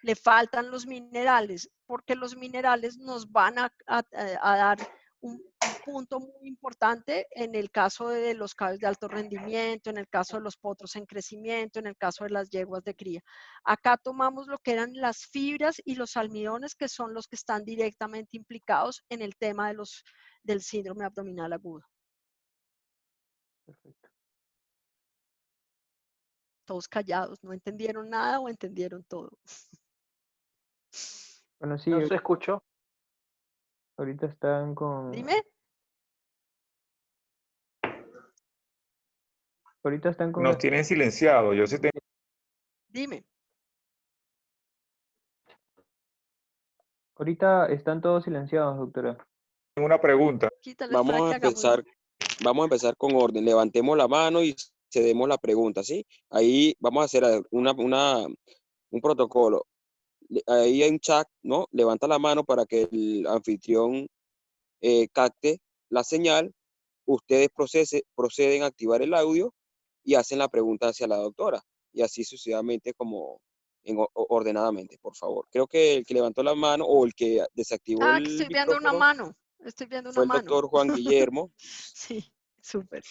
le faltan los minerales, porque los minerales nos van a dar un punto muy importante en el caso de los caballos de alto rendimiento, en el caso de los potros en crecimiento, en el caso de las yeguas de cría. Acá tomamos lo que eran las fibras y los almidones, que son los que están directamente implicados en el tema de del síndrome abdominal agudo. Perfecto. Todos callados, ¿no entendieron nada o entendieron todo? Bueno, sí, No se escuchó. ahorita están con... Dime. Ahorita están con... Nos tienen silenciado. Yo sé que Dime. Ahorita están todos silenciados, doctora. tengo una pregunta. Quítales para Vamos que a hagamos. empezar con orden. Levantemos la mano y cedemos la pregunta, ¿sí? Ahí vamos a hacer un protocolo. Ahí hay un chat, ¿no? Levanta la mano para que el anfitrión capte la señal. Ustedes proceden a activar el audio y hacen la pregunta hacia la doctora. Y así sucesivamente como ordenadamente, por favor. Creo que el que levantó la mano o el que desactivó Ah, que el estoy viendo una micrófono mano. Estoy viendo una fue el mano. doctor Juan Guillermo. Sí, súper.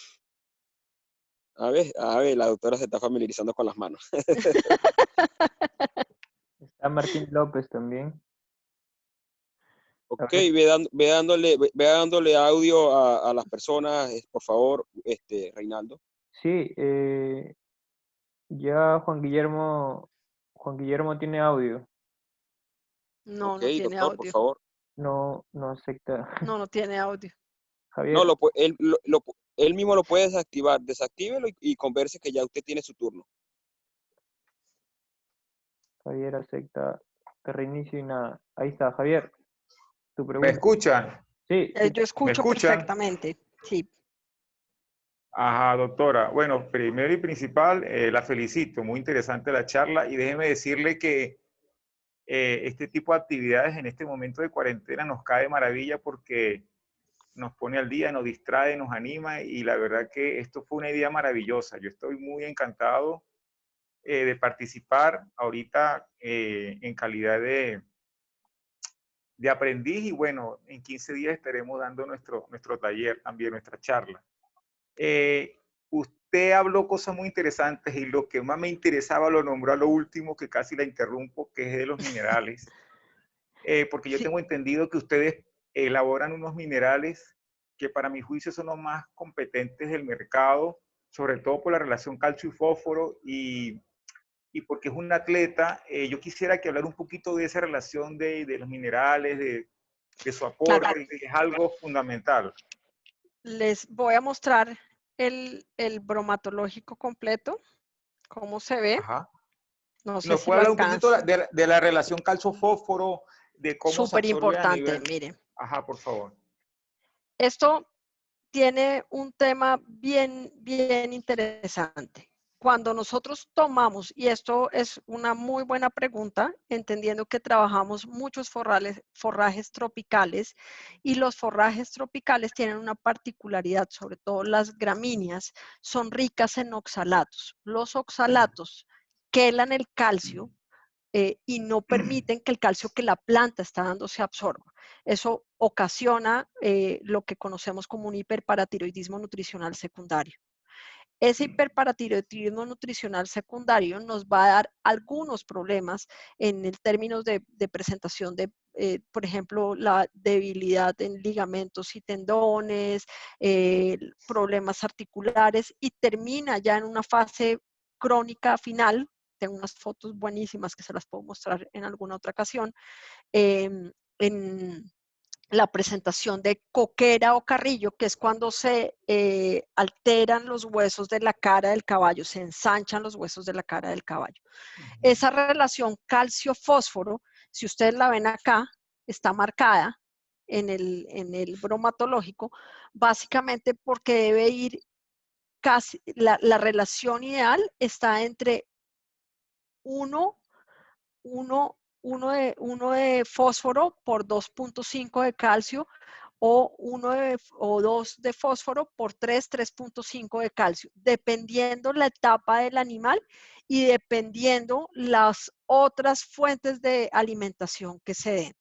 A ver, la doctora se está familiarizando con las manos. Está Martín López también. Ok, ver. ve dándole audio a las personas, por favor, Reinaldo. Sí, ya Juan Guillermo tiene audio. No, Ok, no tiene doctor, por audio. favor. No acepta. No, no tiene audio. Javier, No, él mismo lo puede desactivar. Desactívelo y converse que ya usted tiene su turno. Javier acepta. Te reinicio y nada. Ahí está, Javier. Tu ¿Me pregunta. escuchan? Sí, Yo ¿Me escucho escuchan? perfectamente. Sí. Ajá, doctora. Bueno, primero y principal, la felicito. Muy interesante la charla y déjeme decirle que este tipo de actividades en este momento de cuarentena nos cae de maravilla porque nos pone al día, nos distrae, nos anima y la verdad que esto fue una idea maravillosa. Yo estoy muy encantado de participar ahorita en calidad de aprendiz y bueno, en 15 días estaremos dando nuestro taller también, nuestra charla. Usted habló cosas muy interesantes y lo que más me interesaba lo nombró a lo último, que casi la interrumpo, que es de los minerales. Porque yo Sí. tengo entendido que ustedes elaboran unos minerales que para mi juicio son los más competentes del mercado, sobre todo por la relación calcio y fósforo y porque es un atleta. Yo quisiera que hablar un poquito de esa relación de los minerales, de su Claro. aporte, que es algo fundamental. Les voy a mostrar el bromatológico completo, cómo se ve. Ajá. No sé ¿Nos si puede lo hablar un poquito alcanzo. de la relación calcio-fósforo, de cómo se Súper absorbe a importante, nivel? mire. Ajá, por favor. Esto tiene un tema bien, bien interesante. Cuando nosotros tomamos, y esto es una muy buena pregunta, entendiendo que trabajamos muchos forrajes tropicales, y los forrajes tropicales tienen una particularidad, sobre todo las gramíneas, son ricas en oxalatos. Los oxalatos quelan el calcio y no permiten que el calcio que la planta está dando se absorba. Eso ocasiona lo que conocemos como un hiperparatiroidismo nutricional secundario. Ese hiperparatiroidismo nutricional secundario nos va a dar algunos problemas en el términos de presentación de, por ejemplo, la debilidad en ligamentos y tendones, problemas articulares, y termina ya en una fase crónica final. Tengo unas fotos buenísimas que se las puedo mostrar en alguna otra ocasión, en la presentación de coquera o carrillo, que es cuando se alteran los huesos de la cara del caballo, se ensanchan los huesos de la cara del caballo. Esa relación calcio-fósforo, si ustedes la ven acá, está marcada en el bromatológico, básicamente porque debe ir casi, la relación ideal está entre 1 de fósforo por 2.5 de calcio, o 2 de fósforo por 3.5 de calcio, dependiendo la etapa del animal y dependiendo las otras fuentes de alimentación que se den.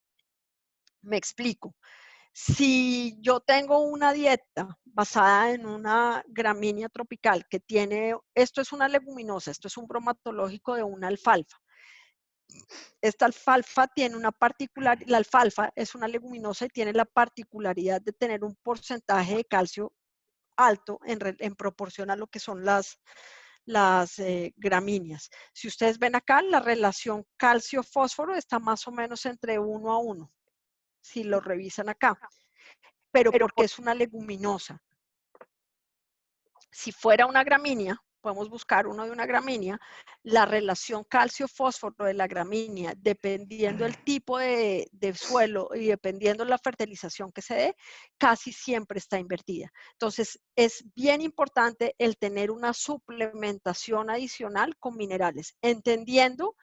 Me explico. Si yo tengo una dieta basada en una gramínea tropical que tiene, esto es una leguminosa, esto es un bromatológico de una alfalfa. Esta alfalfa tiene una particularidad, la alfalfa es una leguminosa y tiene la particularidad de tener un porcentaje de calcio alto en proporción a lo que son las gramíneas. Si ustedes ven acá, la relación calcio-fósforo está más o menos entre 1 a 1, si lo revisan acá, pero porque es una leguminosa. Si fuera una gramínea, podemos buscar uno de una gramínea, la relación calcio-fósforo de la gramínea, dependiendo del tipo de suelo y dependiendo de la fertilización que se dé, casi siempre está invertida. Entonces, es bien importante el tener una suplementación adicional con minerales, entendiendo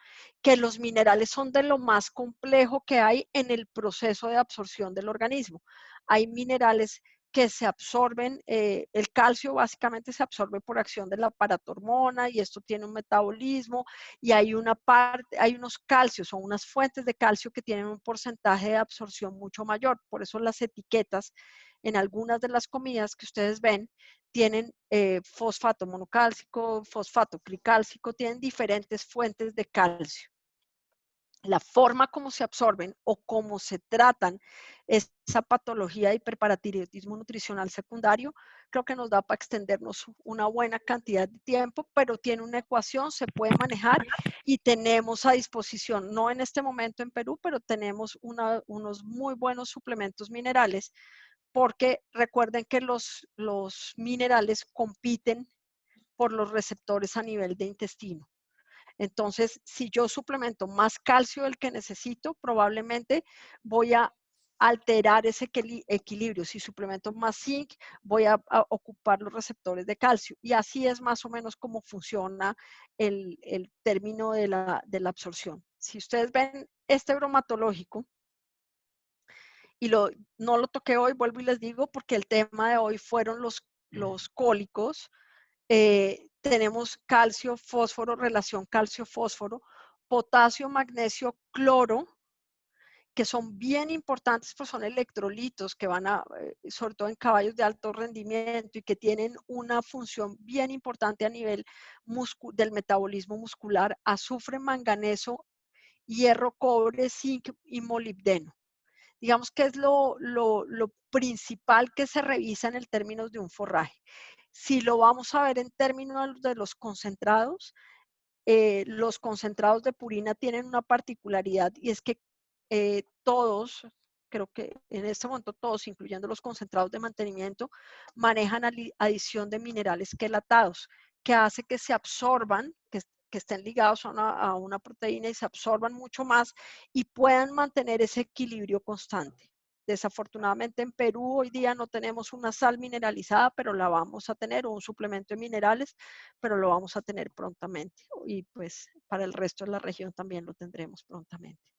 que los minerales son de lo más complejo que hay en el proceso de absorción del organismo. Hay minerales que se absorben, el calcio básicamente se absorbe por acción de la paratormona y esto tiene un metabolismo y hay una parte, hay unos calcios o unas fuentes de calcio que tienen un porcentaje de absorción mucho mayor. Por eso las etiquetas en algunas de las comidas que ustedes ven tienen fosfato monocálcico, fosfato tricálcico, tienen diferentes fuentes de calcio. La forma como se absorben o cómo se tratan esa patología de hiperparatiroidismo nutricional secundario, creo que nos da para extendernos una buena cantidad de tiempo, pero tiene una ecuación, se puede manejar y tenemos a disposición, no en este momento en Perú, pero tenemos unos muy buenos suplementos minerales, porque recuerden que los minerales compiten por los receptores a nivel de intestino. Entonces, si yo suplemento más calcio del que necesito, probablemente voy a alterar ese equilibrio. Si suplemento más zinc, voy a ocupar los receptores de calcio. Y así es más o menos como funciona el término de la absorción. Si ustedes ven este bromatológico, y no lo toqué hoy, vuelvo y les digo, porque el tema de hoy fueron los cólicos, tenemos calcio, fósforo, relación calcio-fósforo, potasio, magnesio, cloro, que son bien importantes, pues son electrolitos que van sobre todo en caballos de alto rendimiento y que tienen una función bien importante a nivel del metabolismo muscular, azufre, manganeso, hierro, cobre, zinc y molibdeno. Digamos que es lo principal que se revisa en el términos de un forraje. Si lo vamos a ver en términos de los concentrados de purina tienen una particularidad y es que todos, creo que en este momento todos, incluyendo los concentrados de mantenimiento, manejan adición de minerales quelatados, que hace que se absorban, que estén ligados a una proteína y se absorban mucho más y puedan mantener ese equilibrio constante. Desafortunadamente en Perú hoy día no tenemos una sal mineralizada, pero la vamos a tener, o un suplemento de minerales, pero lo vamos a tener prontamente. Y pues para el resto de la región también lo tendremos prontamente.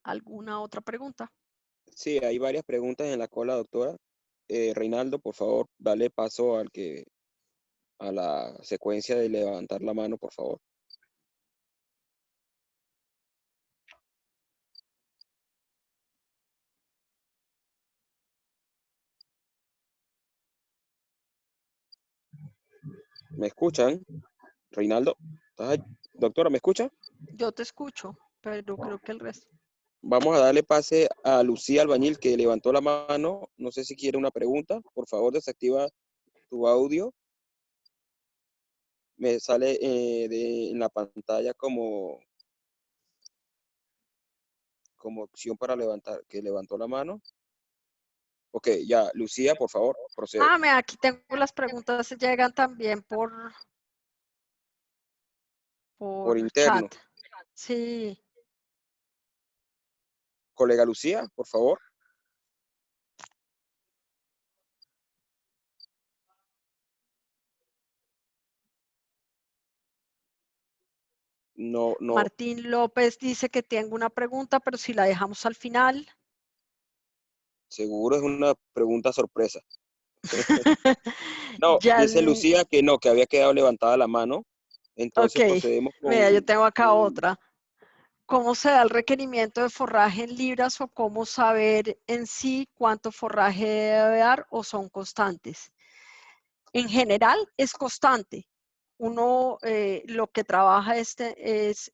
¿Alguna otra pregunta? Sí, hay varias preguntas en la cola, doctora. Reinaldo, por favor, dale paso a la secuencia de levantar la mano, por favor. ¿Me escuchan? Reinaldo, ¿estás ahí? Doctora, ¿me escucha? Yo te escucho, pero creo que el resto. Vamos a darle pase a Lucía Albañil, que levantó la mano. No sé si quiere una pregunta. Por favor, desactiva tu audio. Me sale en la pantalla como opción para levantar, que levantó la mano. Ok, ya, Lucía, por favor, procede. Aquí tengo las preguntas, llegan también por interno. chat. Sí. Colega Lucía, por favor. No. Martín López dice que tengo una pregunta, pero si la dejamos al final. Seguro es una pregunta sorpresa. No, Ya, dice Lucía que no, que había quedado levantada la mano. Entonces ok, procedemos con... mira, yo tengo acá otra. ¿Cómo se da el requerimiento de forraje en libras o cómo saber en sí cuánto forraje debe dar o son constantes? En general es constante. Uno lo que trabaja es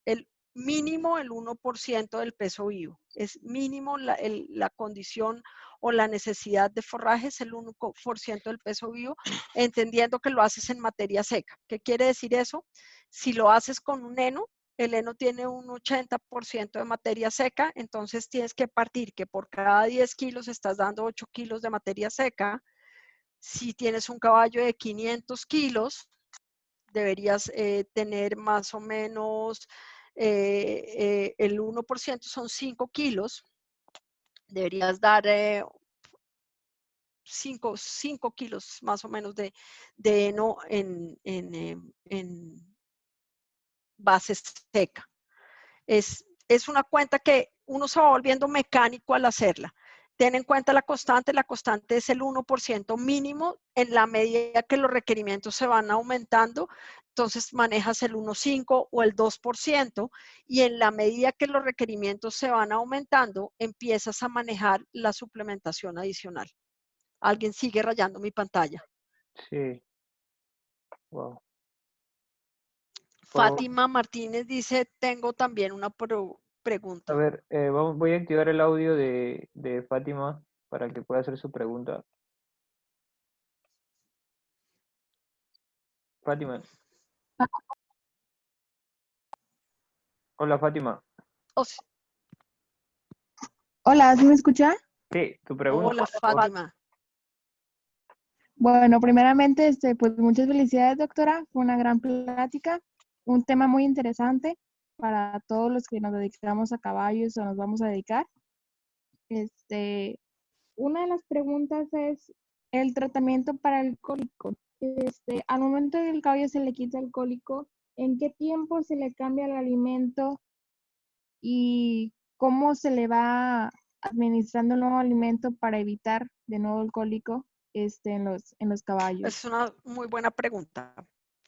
el mínimo el 1% del peso vivo. Es mínimo la condición o la necesidad de forraje es el 1% del peso vivo, entendiendo que lo haces en materia seca. ¿Qué quiere decir eso? Si lo haces con un heno, el heno tiene un 80% de materia seca, entonces tienes que partir que por cada 10 kilos estás dando 8 kilos de materia seca. Si tienes un caballo de 500 kilos, deberías tener más o menos el 1% son 5 kilos. Deberías dar 5 kilos más o menos de heno en base seca. Es una cuenta que uno se va volviendo mecánico al hacerla. Ten en cuenta la constante es el 1% mínimo en la medida que los requerimientos se van aumentando, entonces manejas el 1,5 o el 2% y en la medida que los requerimientos se van aumentando, empiezas a manejar la suplementación adicional. Alguien sigue rayando mi pantalla. Sí. Wow. Fátima Martínez dice, tengo también una pregunta. A ver, voy a activar el audio de Fátima para que pueda hacer su pregunta. Fátima. Hola, Fátima. Hola, ¿sí me escucha? Sí, tu pregunta. Hola, Fátima. Bueno, primeramente, pues muchas felicidades, doctora. Fue una gran plática, un tema muy interesante para todos los que nos dedicamos a caballos o nos vamos a dedicar. Una de las preguntas es el tratamiento para el cólico. Al momento que el caballo se le quita el cólico, ¿en qué tiempo se le cambia el alimento y cómo se le va administrando el nuevo alimento para evitar de nuevo el cólico en los caballos? Es una muy buena pregunta.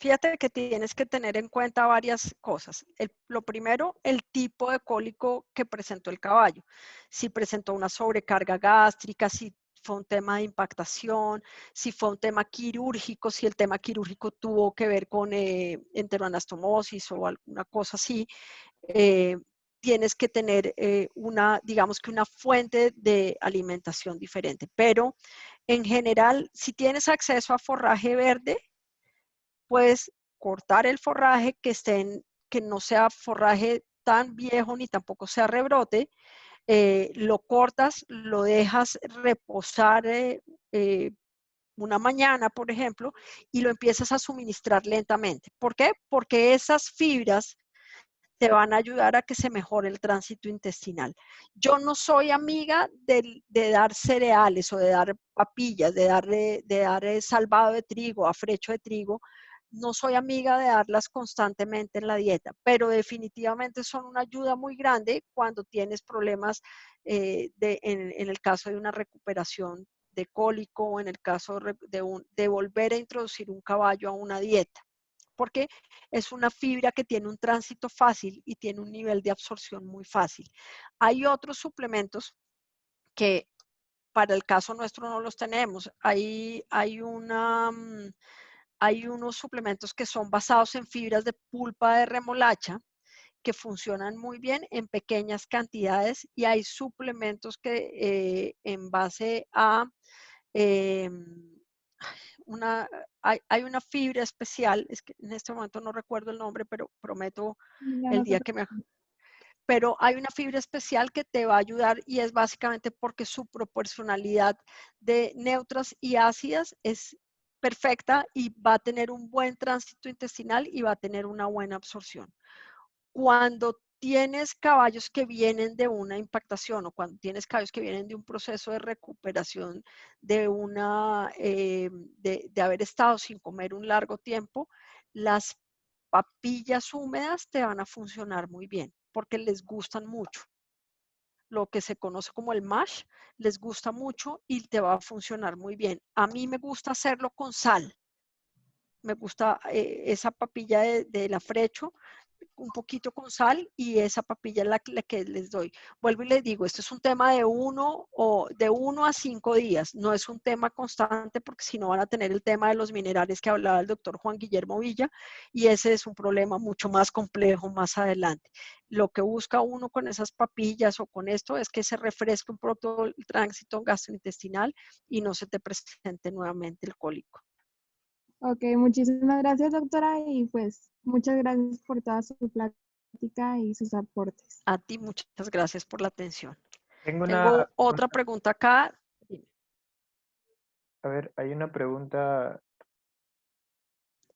Fíjate que tienes que tener en cuenta varias cosas. Lo primero, el tipo de cólico que presentó el caballo. Si presentó una sobrecarga gástrica, si fue un tema de impactación, si fue un tema quirúrgico, si el tema quirúrgico tuvo que ver con enteroanastomosis o alguna cosa así, tienes que tener digamos que una fuente de alimentación diferente. Pero en general, si tienes acceso a forraje verde, puedes cortar el forraje que no sea forraje tan viejo ni tampoco sea rebrote, lo cortas, lo dejas reposar una mañana, por ejemplo, y lo empiezas a suministrar lentamente. ¿Por qué? Porque esas fibras te van a ayudar a que se mejore el tránsito intestinal. Yo no soy amiga de dar cereales o de dar papillas, de dar salvado de trigo, afrecho de trigo. No soy amiga de darlas constantemente en la dieta, pero definitivamente son una ayuda muy grande cuando tienes problemas en el caso de una recuperación de cólico o en el caso de volver a introducir un caballo a una dieta, porque es una fibra que tiene un tránsito fácil y tiene un nivel de absorción muy fácil. Hay otros suplementos que para el caso nuestro no los tenemos. Hay unos suplementos que son basados en fibras de pulpa de remolacha que funcionan muy bien en pequeñas cantidades y hay suplementos que en base a hay una fibra especial, es que en este momento no recuerdo el nombre, pero prometo el día que me... Pero hay una fibra especial que te va a ayudar y es básicamente porque su proporcionalidad de neutras y ácidas es perfecta y va a tener un buen tránsito intestinal y va a tener una buena absorción. Cuando tienes caballos que vienen de una impactación o cuando tienes caballos que vienen de un proceso de recuperación de haber estado sin comer un largo tiempo, las papillas húmedas te van a funcionar muy bien porque les gustan mucho. Lo que se conoce como el mash, les gusta mucho y te va a funcionar muy bien. A mí me gusta hacerlo con sal. Me gusta esa papilla del afrecho, un poquito con sal y esa papilla es la que les doy. Vuelvo y les digo, esto es un tema de 1 a 5 días, no es un tema constante porque si no van a tener el tema de los minerales que hablaba el doctor Juan Guillermo Villa y ese es un problema mucho más complejo más adelante. Lo que busca uno con esas papillas o con esto es que se refresque un poco el tránsito gastrointestinal y no se te presente nuevamente el cólico. Ok, muchísimas gracias, doctora, y pues muchas gracias por toda su plática y sus aportes. A ti muchas gracias por la atención. Tengo Tengo otra pregunta acá. A ver, hay una pregunta.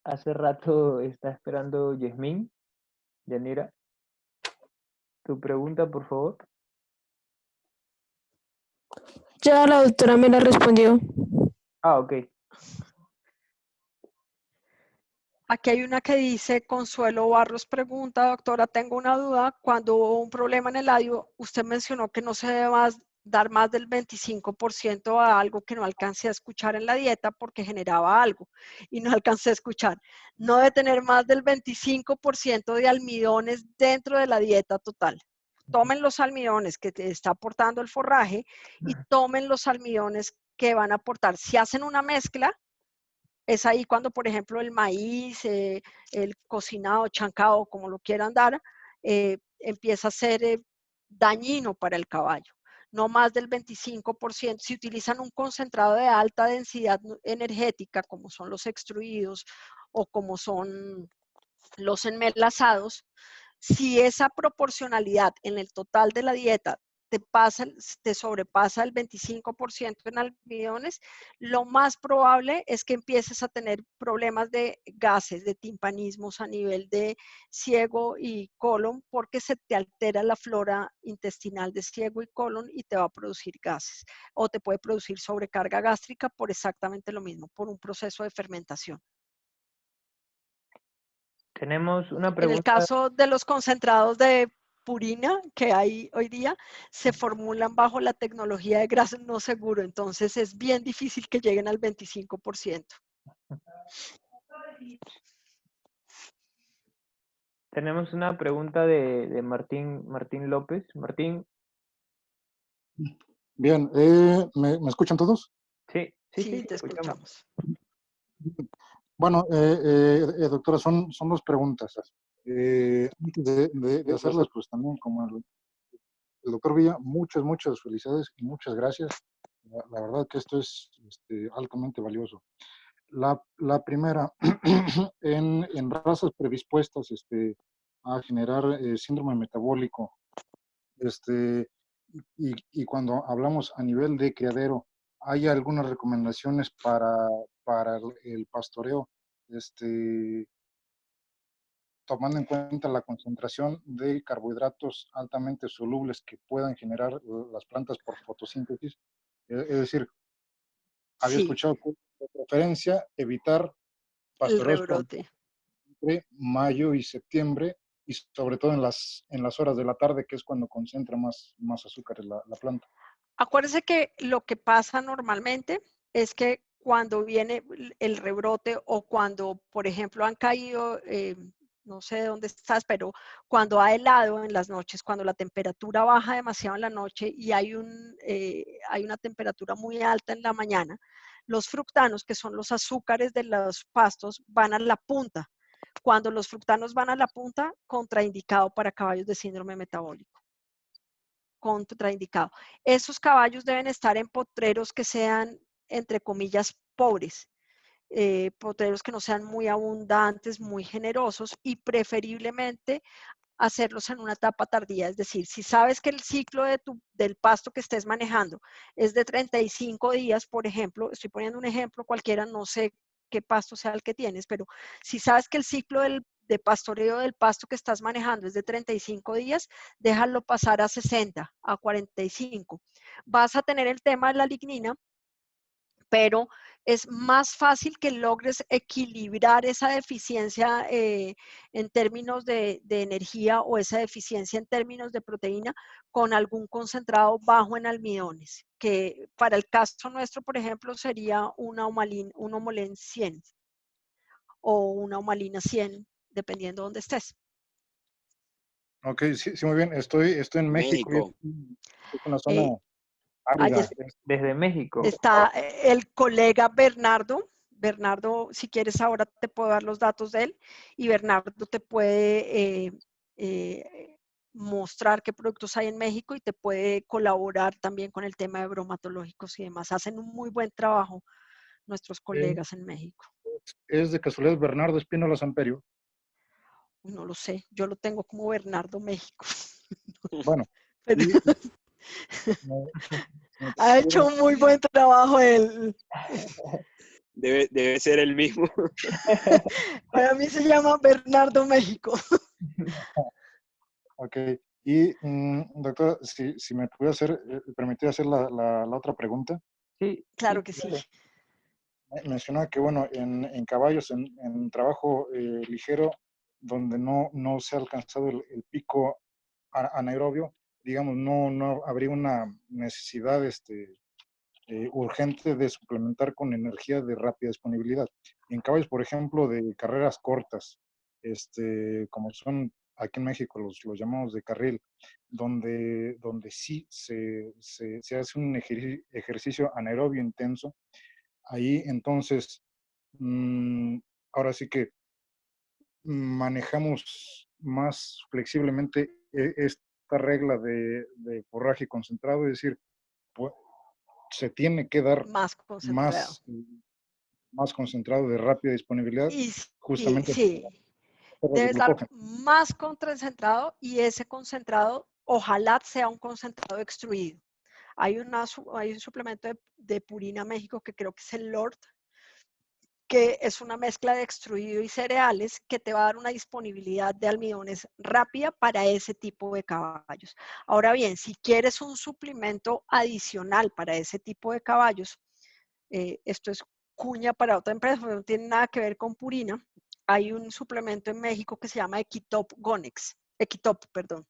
Hace rato está esperando Yasmín. Yanira, tu pregunta, por favor. Ya la doctora me la respondió. Ah, ok. Aquí hay una que dice, Consuelo Barros pregunta, doctora, tengo una duda. Cuando hubo un problema en el audio, usted mencionó que no se debe dar más del 25% a algo que no alcancé a escuchar en la dieta porque generaba algo y no alcancé a escuchar. No debe tener más del 25% de almidones dentro de la dieta total. Tomen los almidones que te está aportando el forraje y tomen los almidones que van a aportar. Si hacen una mezcla, es ahí cuando, por ejemplo, el maíz, el cocinado, chancado, como lo quieran dar, empieza a ser dañino para el caballo. No más del 25%. Si utilizan un concentrado de alta densidad energética, como son los extruidos o como son los enmelazados, si esa proporcionalidad en el total de la dieta te sobrepasa el 25% en almidones, lo más probable es que empieces a tener problemas de gases, de timpanismos a nivel de ciego y colon, porque se te altera la flora intestinal de ciego y colon y te va a producir gases. O te puede producir sobrecarga gástrica por exactamente lo mismo, por un proceso de fermentación. Tenemos una En el pregunta. caso de los concentrados de purina que hay hoy día, se formulan bajo la tecnología de grasa no seguro, entonces es bien difícil que lleguen al 25%. Tenemos una pregunta de Martín López. Martín. Bien, ¿me escuchan todos? Sí, Sí, te escuchamos. Bueno, doctora, son dos preguntas. Antes de hacerlas, pues también como el doctor Villa, muchas felicidades y muchas gracias. La verdad que esto es altamente valioso. La primera, en razas predispuestas a generar síndrome metabólico, y cuando hablamos a nivel de criadero, ¿hay algunas recomendaciones para el pastoreo, tomando en cuenta la concentración de carbohidratos altamente solubles que puedan generar las plantas por fotosíntesis? Es decir, había Sí, escuchado que de preferencia evitar el pastoreos por rebrote. entre mayo y septiembre, y sobre todo en las horas de la tarde, que es cuando concentra más azúcar la planta. Acuérdense que lo que pasa normalmente es que cuando viene el rebrote o cuando, por ejemplo, han caído, no sé dónde estás, pero cuando ha helado en las noches, cuando la temperatura baja demasiado en la noche y hay una temperatura muy alta en la mañana, los fructanos, que son los azúcares de los pastos, van a la punta. Cuando los fructanos van a la punta, contraindicado para caballos de síndrome metabólico. Contraindicado. Esos caballos deben estar en potreros que sean, entre comillas, pobres, potreros que no sean muy abundantes, muy generosos y preferiblemente hacerlos en una etapa tardía. Es decir, si sabes que el ciclo del pasto que estés manejando es de 35 días, por ejemplo, estoy poniendo un ejemplo cualquiera, no sé qué pasto sea el que tienes, pero si sabes que el ciclo de pastoreo del pasto que estás manejando es de 35 días, déjalo pasar a 60, a 45. Vas a tener el tema de la lignina, pero es más fácil que logres equilibrar esa deficiencia en términos de energía o esa deficiencia en términos de proteína con algún concentrado bajo en almidones, que para el caso nuestro, por ejemplo, sería un Homolen 100 o una Homalina 100, dependiendo de dónde estés. Ok, sí, sí, muy bien. Estoy en México. México. Es una zona Ahí árida. es- Desde México. está el colega Bernardo. Bernardo, si quieres ahora te puedo dar los datos de él y Bernardo te puede mostrar qué productos hay en México y te puede colaborar también con el tema de bromatológicos y demás. Hacen un muy buen trabajo nuestros colegas en México. Es de casualidad Bernardo Espínola Samperio. No lo sé, yo lo tengo como Bernardo México. Bueno, Pero y me ha hecho un muy buen trabajo él. Debe ser el mismo. Para mí se llama Bernardo México. Ok. Y, doctora, si me pudiera permitir hacer la otra pregunta. Sí, Claro sí, que sí. dale. Mencionaba que, bueno, en caballos, en trabajo ligero, donde no se ha alcanzado el pico anaerobio, digamos, no habría una necesidad urgente de suplementar con energía de rápida disponibilidad. En caballos, por ejemplo, de carreras cortas, como son aquí en México, los llamamos de carril, donde sí se hace un ejercicio anaerobio intenso. Ahí entonces, ahora sí que manejamos más flexiblemente esta regla de forraje concentrado, es decir, pu- se tiene que dar Más concentrado. más, más concentrado de rápida disponibilidad, Y justamente sí, por el debes dar glucógeno. más concentrado y ese concentrado ojalá sea un concentrado extruido. Hay un suplemento de Purina México que creo que es el Lord, que es una mezcla de extruido y cereales que te va a dar una disponibilidad de almidones rápida para ese tipo de caballos. Ahora bien, si quieres un suplemento adicional para ese tipo de caballos, esto es cuña para otra empresa, no tiene nada que ver con Purina. Hay un suplemento en México que se llama Equitop, perdón.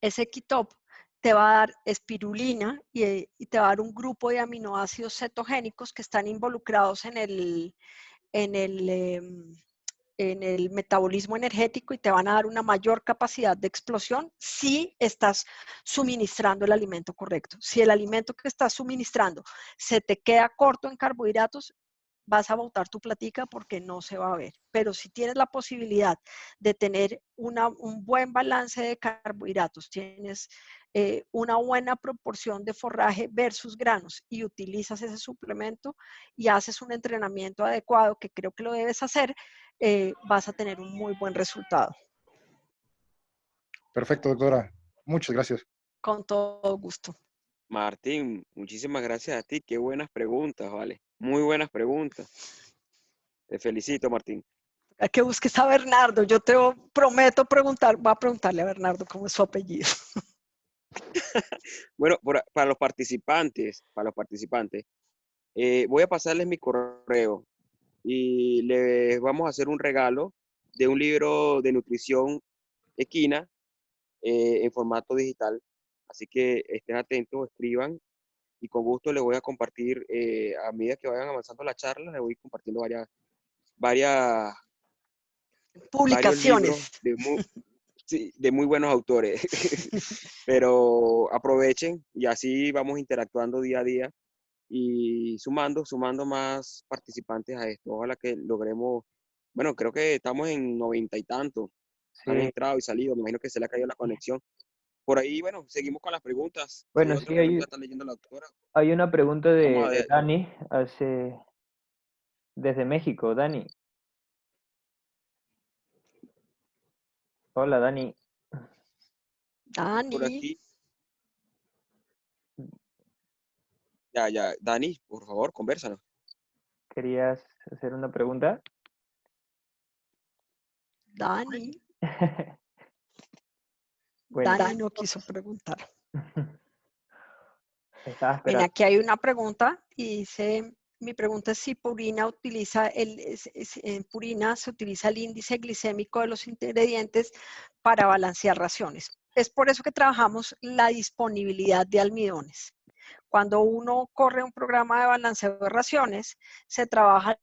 Ese Equitop te va a dar espirulina y te va a dar un grupo de aminoácidos cetogénicos que están involucrados en el metabolismo energético y te van a dar una mayor capacidad de explosión si estás suministrando el alimento correcto. Si el alimento que estás suministrando se te queda corto en carbohidratos, vas a botar tu platica porque no se va a ver. Pero si tienes la posibilidad de tener un buen balance de carbohidratos, tienes una buena proporción de forraje versus granos y utilizas ese suplemento y haces un entrenamiento adecuado, que creo que lo debes hacer, vas a tener un muy buen resultado. Perfecto, doctora. Muchas gracias. Con todo gusto. Martín, muchísimas gracias a ti. Qué buenas preguntas, ¿vale? Muy buenas preguntas. Te felicito, Martín. A que busques a Bernardo. Yo te prometo voy a preguntarle a Bernardo cómo es su apellido. Bueno, para los participantes, voy a pasarles mi correo y les vamos a hacer un regalo de un libro de nutrición equina en formato digital. Así que estén atentos, escriban y con gusto les voy a compartir, a medida que vayan avanzando la charla, les voy compartiendo varias, varios libros Publicaciones. sí, de muy buenos autores. Pero aprovechen y así vamos interactuando día a día y sumando más participantes a esto. Ojalá que logremos, bueno, creo que estamos en 90 y tantos, han Sí. entrado y salido, me imagino que se le ha caído la conexión. Por ahí, bueno, seguimos con las preguntas. Si Bueno, hay sí, otra pregunta, está leyendo la doctora. hay una pregunta Vamos a de ver. Dani desde México. Dani. Hola, Dani. Por Dani. aquí. Ya, Dani, por favor, convérsanos. ¿Querías hacer una pregunta? Dani. Bueno, Dani no quiso preguntar. estaba Ven, esperando. aquí hay una pregunta y dice, mi pregunta es si Purina en Purina se utiliza el índice glicémico de los ingredientes para balancear raciones. Es por eso que trabajamos la disponibilidad de almidones. Cuando uno corre un programa de balanceo de raciones, se trabaja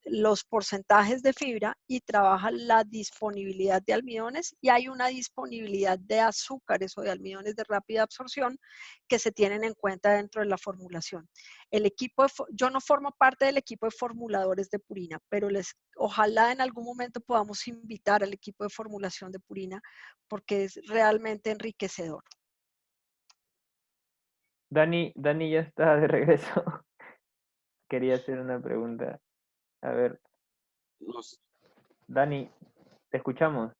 los porcentajes de fibra y trabaja la disponibilidad de almidones, y hay una disponibilidad de azúcares o de almidones de rápida absorción que se tienen en cuenta dentro de la formulación. El equipo yo no formo parte del equipo de formuladores de Purina, pero ojalá en algún momento podamos invitar al equipo de formulación de Purina porque es realmente enriquecedor. Dani ya está de regreso. Quería hacer una pregunta. A ver, Nos- Dani, te escuchamos.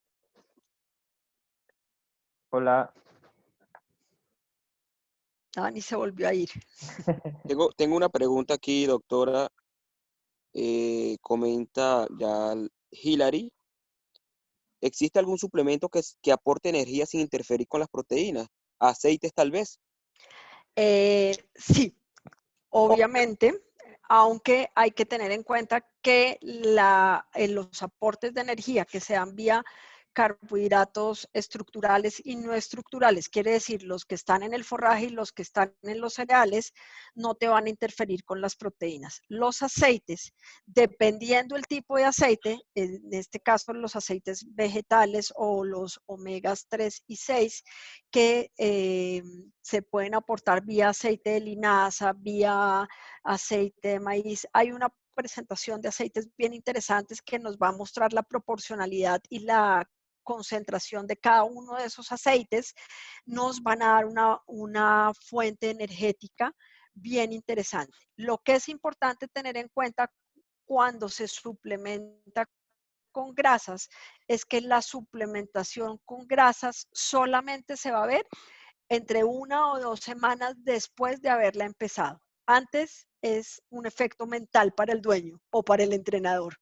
Hola. Dani se volvió a ir. Tengo una pregunta aquí, doctora. Comenta ya Hilary. ¿Existe algún suplemento que aporte energía sin interferir con las proteínas? ¿Aceites tal vez? Sí, obviamente, aunque hay que tener en cuenta que los aportes de energía que sean vía carbohidratos estructurales y no estructurales, quiere decir los que están en el forraje y los que están en los cereales, no te van a interferir con las proteínas. Los aceites, dependiendo el tipo de aceite, en este caso los aceites vegetales o los omegas 3 y 6, que se pueden aportar vía aceite de linaza, vía aceite de maíz. Hay una presentación de aceites bien interesantes que nos va a mostrar la proporcionalidad y la concentración de cada uno de esos aceites. Nos van a dar una fuente energética bien interesante. Lo que es importante tener en cuenta cuando se suplementa con grasas es que la suplementación con grasas solamente se va a ver entre 1 o 2 semanas después de haberla empezado. Antes es un efecto mental para el dueño o para el entrenador,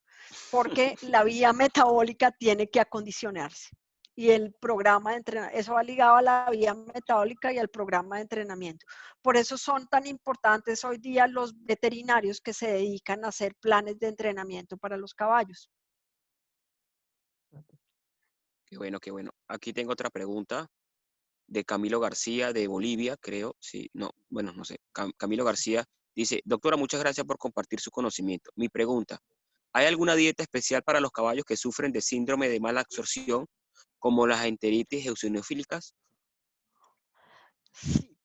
porque la vía metabólica tiene que acondicionarse. Y el programa de entrenamiento, eso va ligado a la vía metabólica y al programa de entrenamiento. Por eso son tan importantes hoy día los veterinarios que se dedican a hacer planes de entrenamiento para los caballos. Qué bueno, qué bueno. Aquí tengo otra pregunta de Camilo García de Bolivia, creo. Sí, no, bueno, no sé. Camilo García dice, doctora, muchas gracias por compartir su conocimiento. Mi pregunta, ¿hay alguna dieta especial para los caballos que sufren de síndrome de mala absorción, como las enteritis eosinofílicas? Sí.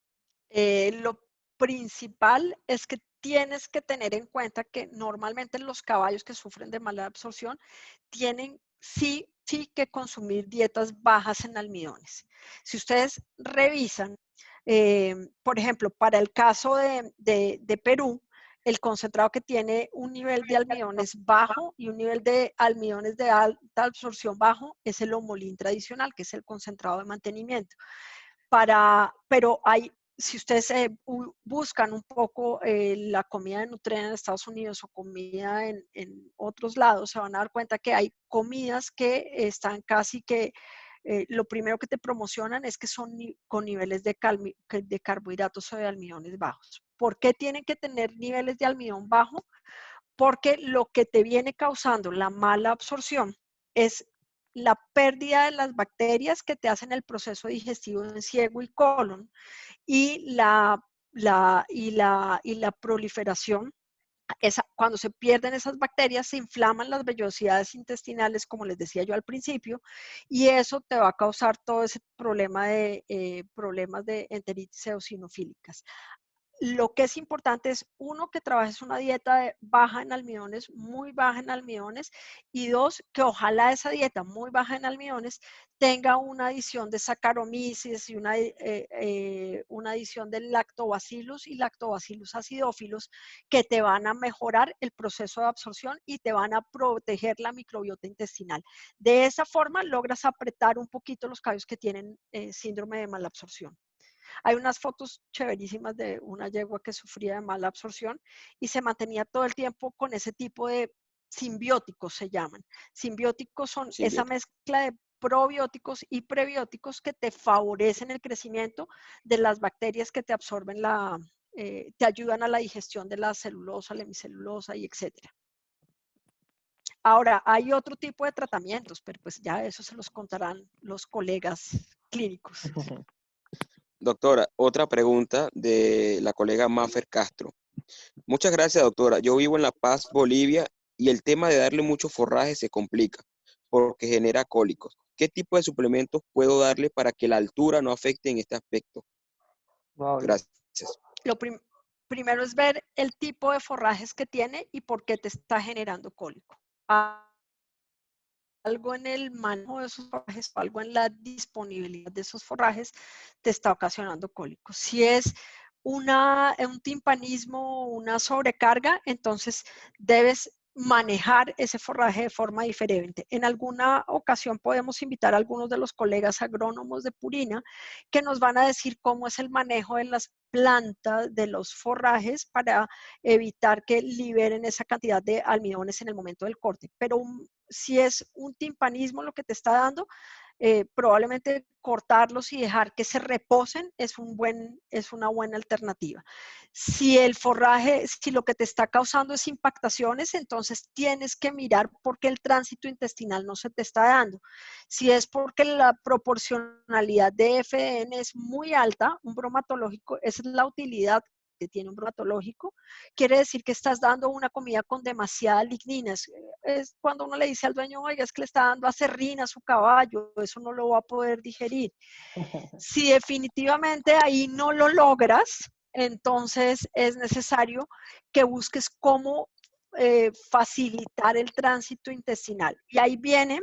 Lo principal es que tienes que tener en cuenta que normalmente los caballos que sufren de mala absorción tienen sí que consumir dietas bajas en almidones. Si ustedes revisan, por ejemplo, para el caso de Perú, el concentrado que tiene un nivel de almidones bajo y un nivel de almidones de alta absorción bajo es el homolín tradicional, que es el concentrado de mantenimiento. Pero si ustedes buscan un poco la comida de Nutrien en Estados Unidos o comida en otros lados, se van a dar cuenta que hay comidas que están casi que, lo primero que te promocionan es que son con niveles de carbohidratos o de almidones bajos. ¿Por qué tienen que tener niveles de almidón bajo? Porque lo que te viene causando la mala absorción es la pérdida de las bacterias que te hacen el proceso digestivo en ciego y colon y la proliferación. Cuando se pierden esas bacterias, se inflaman las vellosidades intestinales, como les decía yo al principio, y eso te va a causar todo ese problema de problemas de enteritis eosinofílicas. Lo que es importante es, uno, que trabajes una dieta baja en almidones, muy baja en almidones, y dos, que ojalá esa dieta muy baja en almidones tenga una adición de Saccharomyces y una adición de Lactobacillus y Lactobacillus acidófilos que te van a mejorar el proceso de absorción y te van a proteger la microbiota intestinal. De esa forma logras apretar un poquito los caballos que tienen síndrome de mala absorción. Hay unas fotos chéverísimas de una yegua que sufría de mala absorción y se mantenía todo el tiempo con ese tipo de simbióticos, se llaman. Simbióticos son esa mezcla de probióticos y prebióticos que te favorecen el crecimiento de las bacterias que te absorben te ayudan a la digestión de la celulosa, la hemicelulosa y etcétera. Ahora, hay otro tipo de tratamientos, pero pues ya eso se los contarán los colegas clínicos. Doctora, otra pregunta de la colega Mafer Castro. Muchas gracias, doctora. Yo vivo en La Paz, Bolivia, y el tema de darle mucho forraje se complica porque genera cólicos. ¿Qué tipo de suplementos puedo darle para que la altura no afecte en este aspecto? Wow, Gracias. Lo primero es ver el tipo de forrajes que tiene y por qué te está generando cólico. Algo en el manejo de esos forrajes o algo en la disponibilidad de esos forrajes te está ocasionando cólicos. Si es un timpanismo, una sobrecarga, entonces debes manejar ese forraje de forma diferente. En alguna ocasión podemos invitar a algunos de los colegas agrónomos de Purina que nos van a decir cómo es el manejo de las plantas, de los forrajes para evitar que liberen esa cantidad de almidones en el momento del corte. Pero si es un timpanismo lo que te está dando, probablemente cortarlos y dejar que se reposen es una buena alternativa. Si el forraje, si lo que te está causando es impactaciones, entonces tienes que mirar por qué el tránsito intestinal no se te está dando. Si es porque la proporcionalidad de FDN es muy alta, un bromatológico, esa es la utilidad que tiene un bromatológico, quiere decir que estás dando una comida con demasiada lignina. Es cuando uno le dice al dueño, oiga, es que le está dando acerrín a su caballo, eso no lo va a poder digerir. Si definitivamente ahí no lo logras, entonces es necesario que busques cómo facilitar el tránsito intestinal. Y ahí viene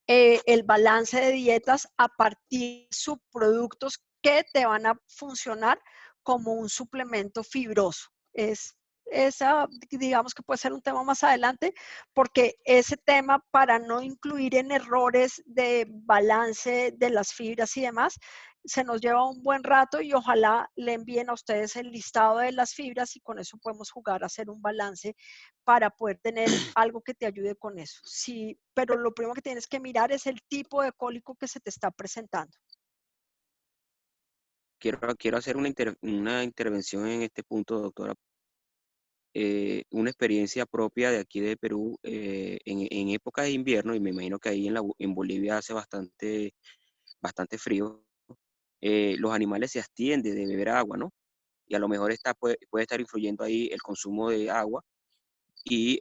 el balance de dietas a partir de subproductos que te van a funcionar como un suplemento fibroso. Esa, digamos que puede ser un tema más adelante, porque ese tema, para no incluir en errores de balance de las fibras y demás, se nos lleva un buen rato y ojalá le envíen a ustedes el listado de las fibras y con eso podemos jugar a hacer un balance para poder tener algo que te ayude con eso. Sí, pero lo primero que tienes que mirar es el tipo de cólico que se te está presentando. Quiero hacer una intervención en este punto, doctora. Una experiencia propia de aquí de Perú en época de invierno, y me imagino que ahí en Bolivia hace bastante frío. Los animales se abstienen de beber agua, ¿no? Y a lo mejor puede estar influyendo ahí el consumo de agua y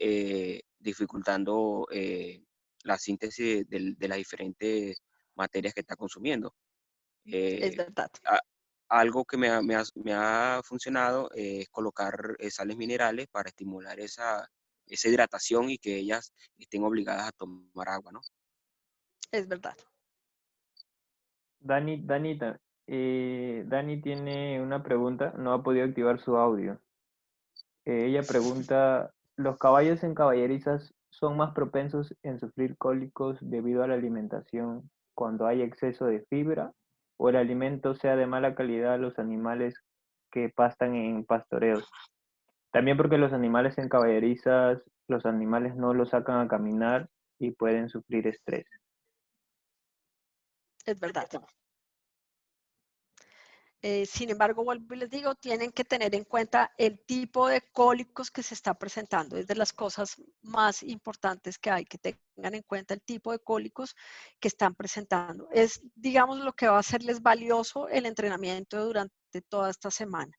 dificultando la síntesis de las diferentes materias que está consumiendo. Es Eh, verdad. Algo que me ha funcionado es colocar sales minerales para estimular esa hidratación y que ellas estén obligadas a tomar agua, ¿no? Es verdad. Dani tiene una pregunta, no ha podido activar su audio. Ella pregunta, ¿los caballos en caballerizas son más propensos en sufrir cólicos debido a la alimentación cuando hay exceso de fibra o el alimento sea de mala calidad a los animales que pastan en pastoreos? También porque los animales en caballerizas, los animales no los sacan a caminar y pueden sufrir estrés. Es verdad. Sin embargo, vuelvo y les digo, tienen que tener en cuenta el tipo de cólicos que se está presentando. Es de las cosas más importantes que hay, que tengan en cuenta el tipo de cólicos que están presentando. Es, digamos, lo que va a hacerles valioso el entrenamiento durante toda esta semana,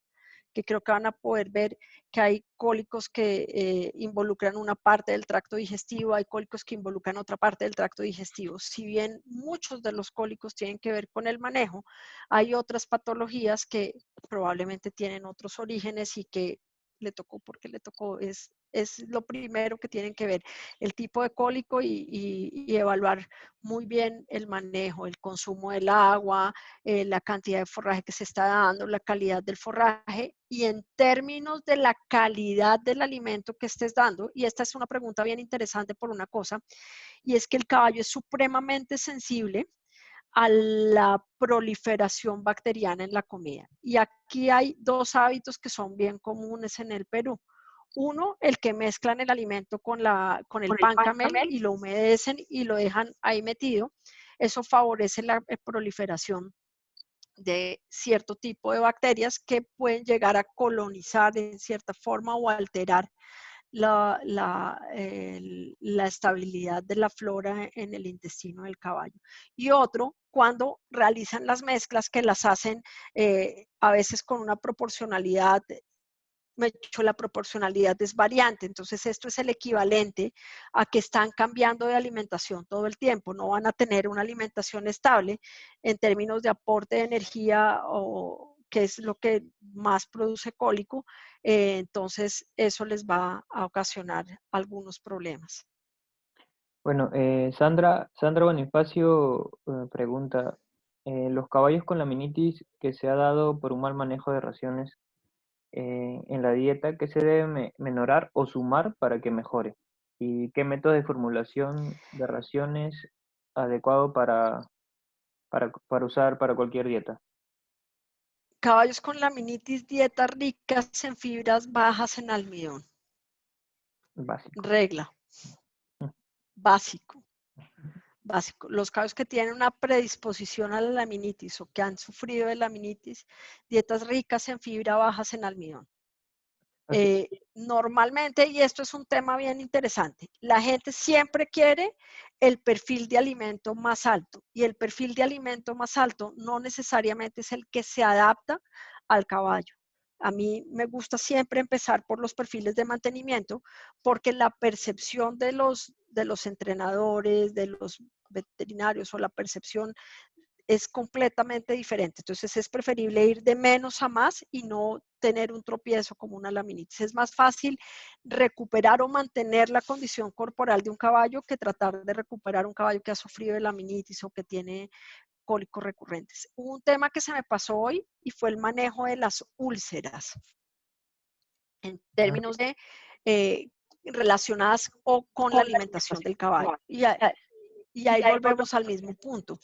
que creo que van a poder ver que hay cólicos que involucran una parte del tracto digestivo, hay cólicos que involucran otra parte del tracto digestivo. Si bien muchos de los cólicos tienen que ver con el manejo, hay otras patologías que probablemente tienen otros orígenes y que le tocó porque le tocó. Es lo primero que tienen que ver, el tipo de cólico y evaluar muy bien el manejo, el consumo del agua, la cantidad de forraje que se está dando, la calidad del forraje y en términos de la calidad del alimento que estés dando. Y esta es una pregunta bien interesante por una cosa, y es que el caballo es supremamente sensible a la proliferación bacteriana en la comida. Y aquí hay dos hábitos que son bien comunes en el Perú. Uno, el que mezclan el alimento con el pan camel y lo humedecen y lo dejan ahí metido. Eso favorece la proliferación de cierto tipo de bacterias que pueden llegar a colonizar en cierta forma o alterar la estabilidad de la flora en el intestino del caballo. Y otro, cuando realizan las mezclas que las hacen a veces con una proporcionalidad la proporcionalidad es variante. Entonces, esto es el equivalente a que están cambiando de alimentación todo el tiempo. No van a tener una alimentación estable en términos de aporte de energía, o que es lo que más produce cólico. Entonces, eso les va a ocasionar algunos problemas. Bueno, Sandra Bonifacio pregunta, los caballos con laminitis que se ha dado por un mal manejo de raciones en la dieta, ¿qué se debe menorar o sumar para que mejore? ¿Y qué método de formulación de raciones adecuado para usar para cualquier dieta? Caballos con laminitis, dietas ricas en fibras, bajas en almidón. Básico. Regla. Básico. Básico. Los caballos que tienen una predisposición a la laminitis o que han sufrido de laminitis, dietas ricas en fibra, bajas en almidón. Normalmente, y esto es un tema bien interesante, la gente siempre quiere el perfil de alimento más alto, y el perfil de alimento más alto no necesariamente es el que se adapta al caballo. A mí me gusta siempre empezar por los perfiles de mantenimiento, porque la percepción de los entrenadores, de los veterinarios, o la percepción es completamente diferente. Entonces es preferible ir de menos a más y no tener un tropiezo como una laminitis. Es más fácil recuperar o mantener la condición corporal de un caballo que tratar de recuperar un caballo que ha sufrido de laminitis o que tiene cólicos recurrentes. Un tema que se me pasó hoy y fue el manejo de las úlceras en términos de relacionadas o con la alimentación del caballo. Y ahí volvemos al mismo punto.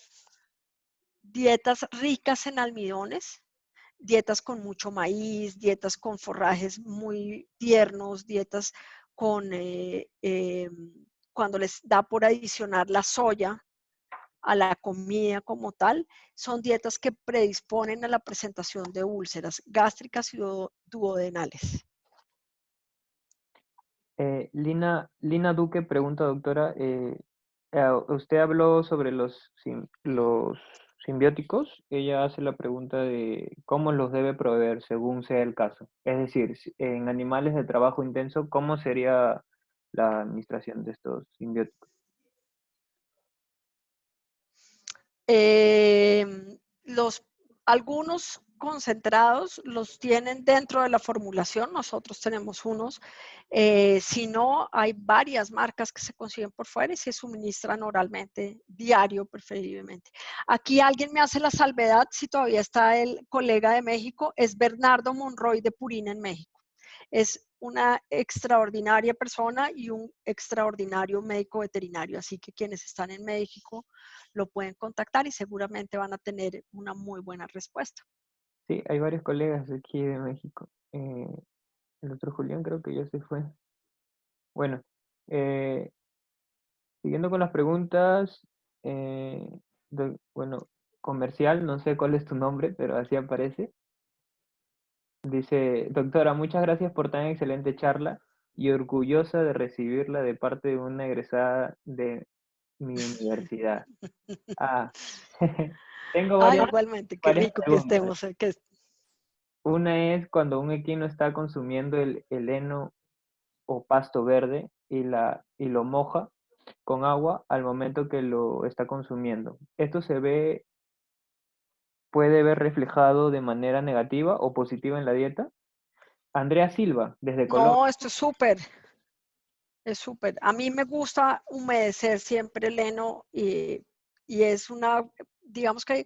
Dietas ricas en almidones, dietas con mucho maíz, dietas con forrajes muy tiernos, dietas con, cuando les da por adicionar la soya a la comida como tal, son dietas que predisponen a la presentación de úlceras gástricas y duodenales. Lina Duque pregunta, doctora, usted habló sobre los simbióticos. Ella hace la pregunta de cómo los debe proveer según sea el caso. Es decir, en animales de trabajo intenso, ¿cómo sería la administración de estos simbióticos? Algunos concentrados los tienen dentro de la formulación, nosotros tenemos unos. Si no, hay varias marcas que se consiguen por fuera y se suministran oralmente, diario preferiblemente. Aquí alguien me hace la salvedad, si todavía está el colega de México, es Bernardo Monroy de Purina en México. Es una extraordinaria persona y un extraordinario médico veterinario, así que quienes están en México lo pueden contactar y seguramente van a tener una muy buena respuesta. Sí, hay varios colegas de aquí de México. El otro Julián creo que ya se fue. Bueno, siguiendo con las preguntas, bueno, comercial, no sé cuál es tu nombre, pero así aparece. Dice, doctora, muchas gracias por tan excelente charla y orgullosa de recibirla de parte de una egresada de mi universidad. Tengo Igualmente, qué varias rico preguntas. que estemos. Una es cuando un equino está consumiendo el heno o pasto verde y lo moja con agua al momento que lo está consumiendo. Esto puede ver reflejado de manera negativa o positiva en la dieta. Andrea Silva, desde Colombia. No, esto es súper. Es súper. A mí me gusta humedecer siempre el heno y es digamos que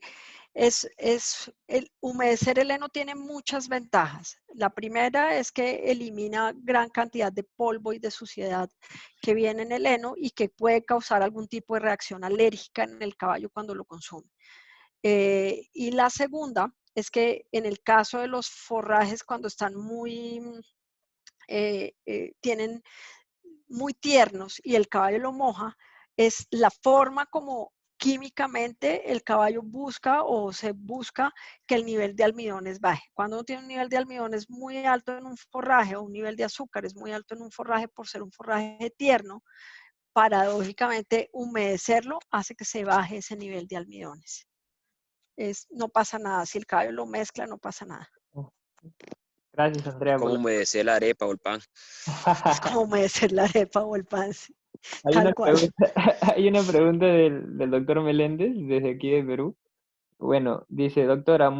humedecer el heno tiene muchas ventajas. La primera es que elimina gran cantidad de polvo y de suciedad que viene en el heno y que puede causar algún tipo de reacción alérgica en el caballo cuando lo consume. Y la segunda es que en el caso de los forrajes, cuando están tienen muy tiernos y el caballo lo moja, es la forma como químicamente el caballo busca que el nivel de almidones baje. Cuando uno tiene un nivel de almidones muy alto en un forraje o un nivel de azúcares muy alto en un forraje por ser un forraje tierno, paradójicamente humedecerlo hace que se baje ese nivel de almidones. No pasa nada, si el caballo lo mezcla no pasa nada. Gracias, Andrea. Como humedecer la arepa o el pan. Es como humedecer la arepa o el pan, sí, Hay tal una cual. pregunta, hay una pregunta del doctor Meléndez desde aquí de Perú. Bueno, dice, doctora,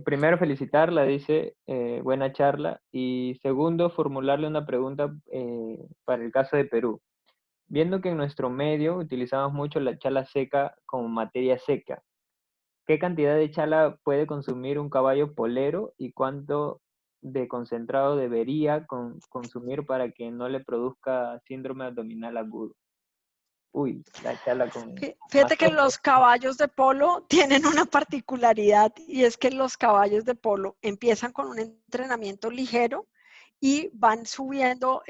primero felicitarla, dice, buena charla, y segundo, formularle una pregunta para el caso de Perú. Viendo que en nuestro medio utilizamos mucho la chala seca como materia seca, ¿qué cantidad de chala puede consumir un caballo polero y cuánto de concentrado debería consumir para que no le produzca síndrome abdominal agudo? Uy, la chala con más Fíjate que los caballos de polo tienen una particularidad y es que los caballos de polo empiezan con un entrenamiento ligero y van subiendo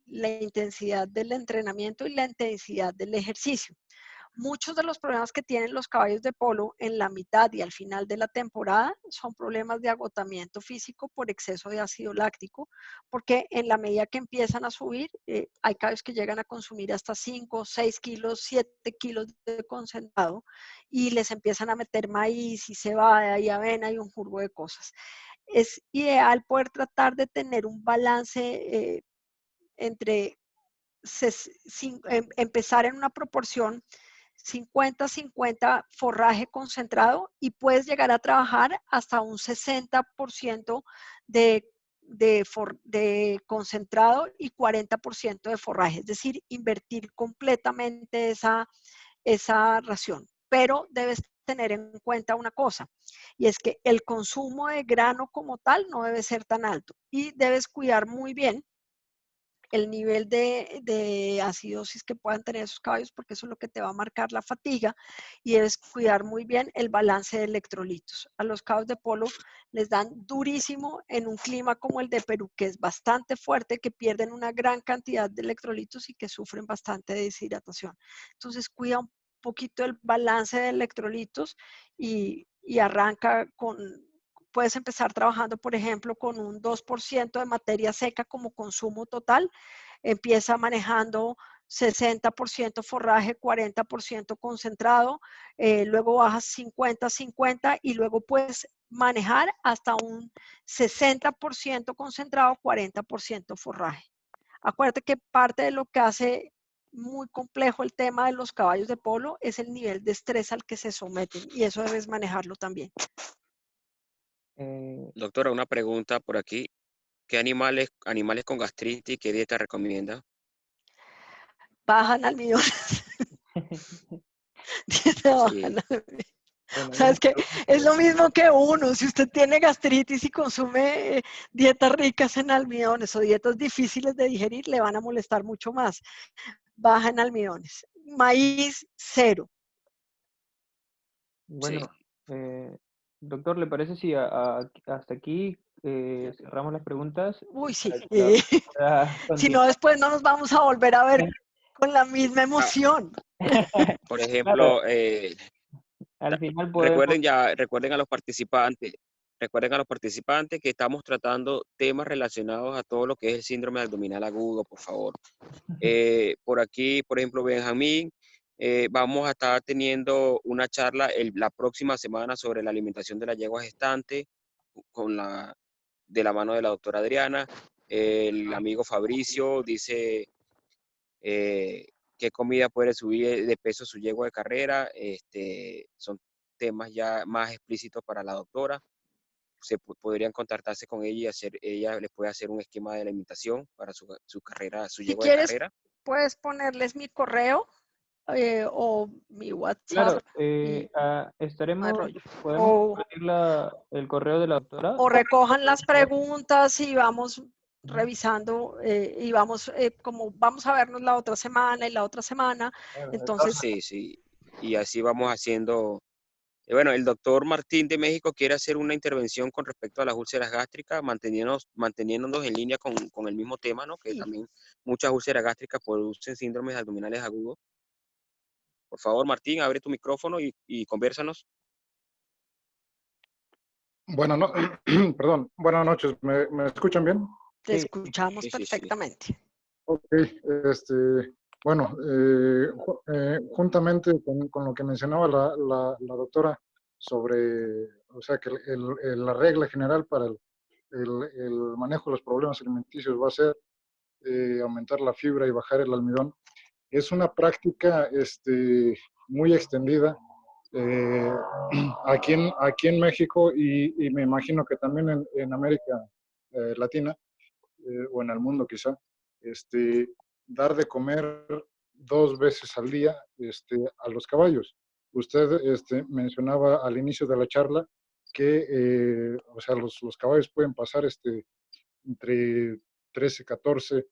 la intensidad del entrenamiento y la intensidad del ejercicio. Muchos de los problemas que tienen los caballos de polo en la mitad y al final de la temporada son problemas de agotamiento físico por exceso de ácido láctico, porque en la medida que empiezan a subir, hay caballos que llegan a consumir hasta 5, 6 kilos, 7 kilos de concentrado y les empiezan a meter maíz y cebada y avena y un jurgo de cosas. Es ideal poder tratar de tener un balance entre empezar en una proporción 50-50 forraje concentrado y puedes llegar a trabajar hasta un 60% de concentrado y 40% de forraje, es decir, invertir completamente esa ración. Pero debes tener en cuenta una cosa, y es que el consumo de grano como tal no debe ser tan alto y debes cuidar muy bien el nivel de acidosis que puedan tener esos caballos, porque eso es lo que te va a marcar la fatiga, y debes cuidar muy bien el balance de electrolitos. A los caballos de polo les dan durísimo en un clima como el de Perú, que es bastante fuerte, que pierden una gran cantidad de electrolitos y que sufren bastante de deshidratación. Entonces, cuida un poquito el balance de electrolitos y arranca puedes empezar trabajando, por ejemplo, con un 2% de materia seca como consumo total. Empieza manejando 60% forraje, 40% concentrado, luego bajas 50-50 y luego puedes manejar hasta un 60% concentrado, 40% forraje. Acuérdate que parte de lo que hace muy complejo el tema de los caballos de polo es el nivel de estrés al que se someten y eso debes manejarlo también. Doctora, una pregunta por aquí. ¿Qué animales con gastritis, qué dieta recomienda? Bajan almidones. Dieta bajan almidones. Bueno, O sea, es que es lo mismo que uno. Si usted tiene gastritis y consume dietas ricas en almidones o dietas difíciles de digerir, le van a molestar mucho más. Baja en almidones. Maíz, cero. Bueno, doctor, ¿le parece si hasta aquí cerramos las preguntas? Uy, sí. Para que la pueda Si no, continuar? después no nos vamos a volver a ver con la misma emoción. Por Claro, ejemplo, al final podemos... recuerden a los participantes, que estamos tratando temas relacionados a todo lo que es el síndrome abdominal agudo, por favor. Por aquí, por ejemplo, Benjamín, vamos a estar teniendo una charla la próxima semana sobre la alimentación de la yegua gestante de la mano de la doctora Adriana. El amigo Fabricio dice qué comida puede subir de peso su yegua de carrera. Son temas ya más explícitos para la doctora. Podrían contactarse con ella y ella les puede hacer un esquema de alimentación para su carrera, su Si yegua de quieres, carrera. puedes ponerles mi correo o mi WhatsApp Claro, y no hay rollo. podemos compartir el correo de la doctora. O recojan las preguntas y vamos revisando y vamos, como vamos a vernos la otra semana y la otra semana, entonces... Sí, y así vamos haciendo. Bueno, el doctor Martín de México quiere hacer una intervención con respecto a las úlceras gástricas, manteniéndonos en línea con el mismo tema, ¿no? Que Sí. también muchas úlceras gástricas producen síndromes abdominales agudos. Por favor, Martín, abre tu micrófono y convérsanos. Bueno, no, perdón, buenas noches, ¿me escuchan bien? Te escuchamos Sí. perfectamente. Ok, bueno, juntamente con lo que mencionaba la doctora sobre, o sea, que la regla general para el manejo de los problemas alimenticios va a ser aumentar la fibra y bajar el almidón. Es una práctica muy extendida aquí en México y me imagino que también en América Latina o en el mundo quizá, dar de comer 2 veces al día a los caballos. Usted mencionaba al inicio de la charla que o sea, los caballos pueden pasar entre 13, 14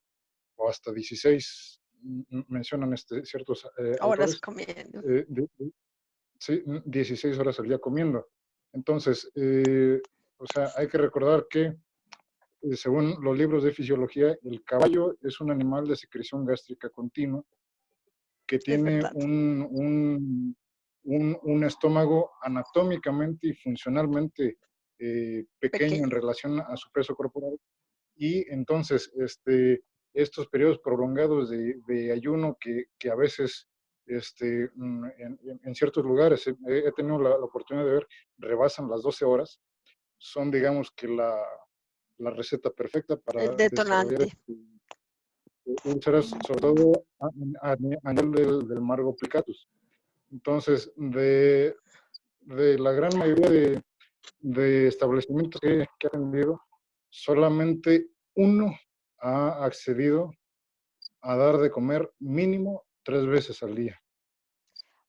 o hasta 16, mencionan ciertos Horas autores, comiendo. sí, 16 horas al día comiendo. Entonces, o sea, hay que recordar que según los libros de fisiología, el caballo es un animal de secreción gástrica continua que Es tiene verdad. un estómago anatómicamente y funcionalmente pequeño en Pequeño. relación a su peso corporal. Y entonces, estos periodos prolongados de ayuno que a veces en ciertos lugares he tenido la oportunidad de ver, rebasan las 12 horas, son, digamos, que la receta perfecta El para desarrollar detonante. úlceras, sobre todo a nivel del margo plicatus. Entonces, de la gran mayoría de establecimientos que he atendido, solamente uno ha accedido a dar de comer mínimo 3 veces al día.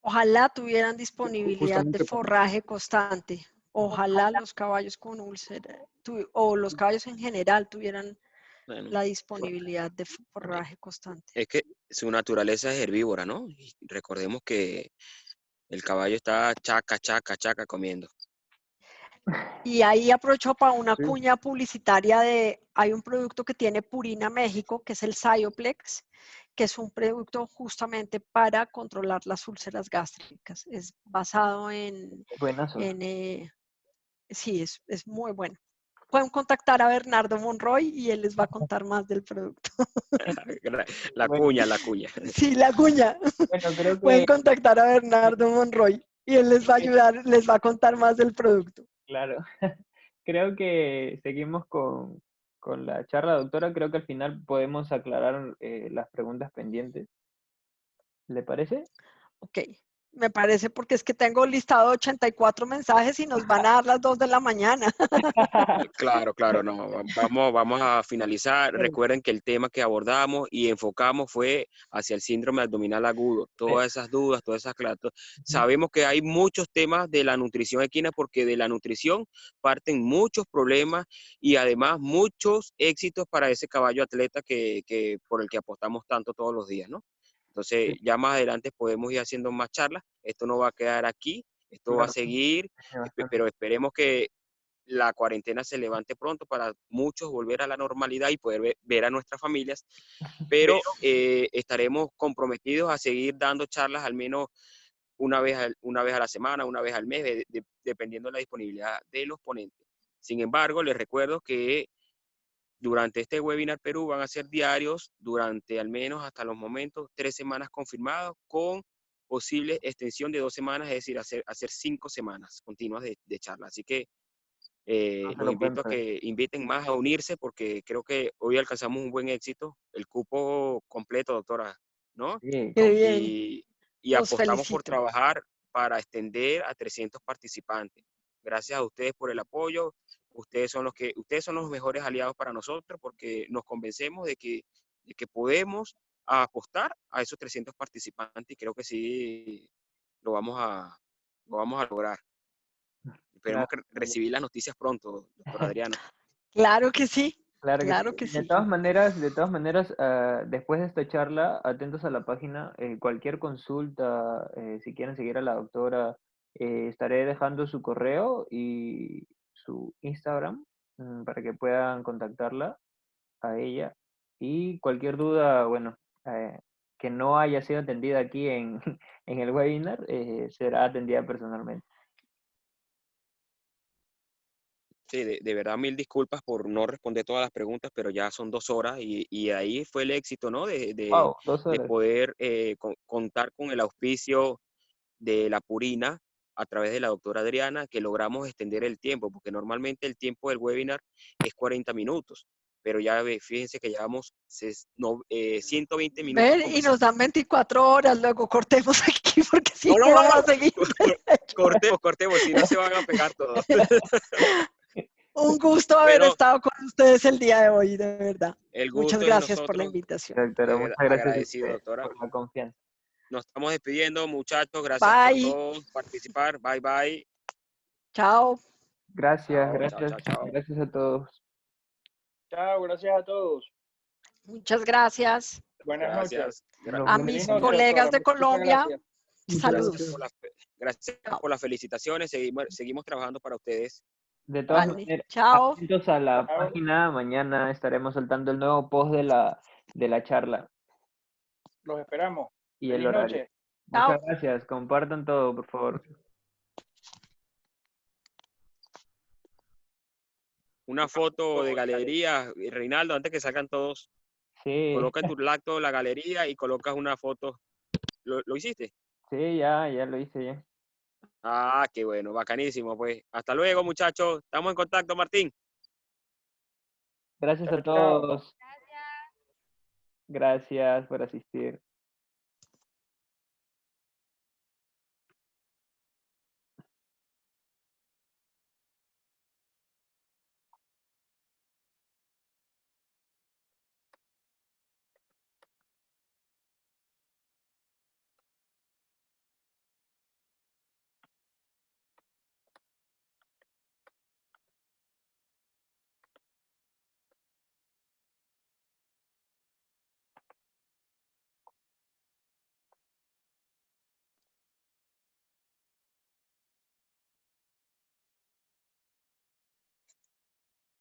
Ojalá tuvieran disponibilidad de Justamente forraje constante. Ojalá los caballos con úlcera o los caballos en general tuvieran Bueno, la disponibilidad de forraje constante. es que su naturaleza es herbívora, ¿no? Y recordemos que el caballo está chaca, chaca, chaca comiendo. Y ahí aprovecho para una sí, cuña publicitaria hay un producto que tiene Purina México, que es el Cyoplex, que es un producto justamente para controlar las úlceras gástricas. Es basado Buenazo. Sí, es muy bueno. Pueden contactar a Bernardo Monroy y él les va a contar más del producto. La Bueno, cuña, la cuña. Sí, la cuña. bueno, creo Pueden que contactar a Bernardo Monroy y él les va a ayudar, les va a contar más del producto. claro. Creo que seguimos con la charla, doctora. Creo que al final podemos aclarar las preguntas pendientes. ¿Le parece? Ok, me parece porque es que tengo listado 84 mensajes y nos van a dar las 2 de la mañana. Claro, claro, no. Vamos a finalizar. Recuerden que el tema que abordamos y enfocamos fue hacia el síndrome abdominal agudo. Todas esas dudas, todas esas claras. Sabemos que hay muchos temas de la nutrición equina porque de la nutrición parten muchos problemas y además muchos éxitos para ese caballo atleta por el que apostamos tanto todos los días, ¿no? Entonces, Sí, ya más adelante podemos ir haciendo más charlas. Esto no va a quedar aquí, esto va a claro. seguir, pero esperemos que la cuarentena se levante pronto para muchos volver a la normalidad y poder ver a nuestras familias, pero estaremos comprometidos a seguir dando charlas al menos una vez a la semana, una vez al mes, dependiendo de la disponibilidad de los ponentes. Sin embargo, les recuerdo que durante este webinar Perú van a ser diarios durante al menos hasta los momentos 3 semanas confirmados con posible extensión de 2 semanas, es decir, hacer 5 semanas continuas de charla. Así que No se los lo pueden invito a perder. que inviten más a unirse porque creo que hoy alcanzamos un buen éxito, el cupo completo, doctora, ¿no? Sí, Qué bien, Y los apostamos por felicito. trabajar para extender a 300 participantes. Gracias a ustedes por el apoyo. Ustedes son los mejores aliados para nosotros porque nos convencemos de que podemos apostar a esos 300 participantes y creo que sí lo vamos a, lo vamos a lograr. Esperemos claro. que recibir las noticias pronto, doctora Adriana. Claro que sí, Claro que sí. claro que De sí. todas maneras, después de esta charla, atentos a la página, cualquier consulta, si quieren seguir a la doctora, estaré dejando su correo y su Instagram para que puedan contactarla a ella. Y cualquier duda, bueno, que no haya sido atendida aquí en, en el webinar, será atendida personalmente. Sí, de verdad, mil disculpas por no responder todas las preguntas, pero ya son 2 horas y ahí fue el éxito, ¿no? Wow, 2 De horas. poder contar con el auspicio de la Purina a través de la doctora Adriana, que logramos extender el tiempo, porque normalmente el tiempo del webinar es 40 minutos, pero ya fíjense que llevamos 120 minutos Ven, y conversando. nos dan 24 horas, luego cortemos aquí porque si No, no, no, vamos no. a seguir. Cortemos, si no se van a pegar todos. Un gusto haber Bueno, estado con ustedes el día de hoy, de verdad. el Muchas gusto es de gracias por la nosotros. invitación. Doctora, muchas gracias a Agradecido, usted doctora. por la confianza. Nos estamos despidiendo, muchachos. Gracias por Bye. todos participar. Bye, bye. Chao. Gracias, Chao, gracias, chao, chao. gracias a todos. Chao, gracias a todos. Muchas gracias. Buenas noches. Gracias. Nos A vemos. mis Feliz noche, colegas doctora. de Muchas Colombia, gracias. Muchas saludos. Gracias Chao. por las felicitaciones. Seguimos trabajando para ustedes. De todas Vale. maneras, Chao. atentos a la Chao. página. Mañana estaremos soltando el nuevo post de la charla Los esperamos. y el Feliz horario. noche. Chao. Muchas gracias. Compartan todo, por favor. Una foto de galería, Reinaldo, antes que salgan todos. Sí, Coloca en tu lacto la galería y colocas una foto. ¿Lo hiciste? sí, ya lo hice ya. Ah, qué bueno, bacanísimo, pues. Hasta luego, muchachos. Estamos en contacto, Martín. Gracias a Chao, chao. todos. Gracias por asistir.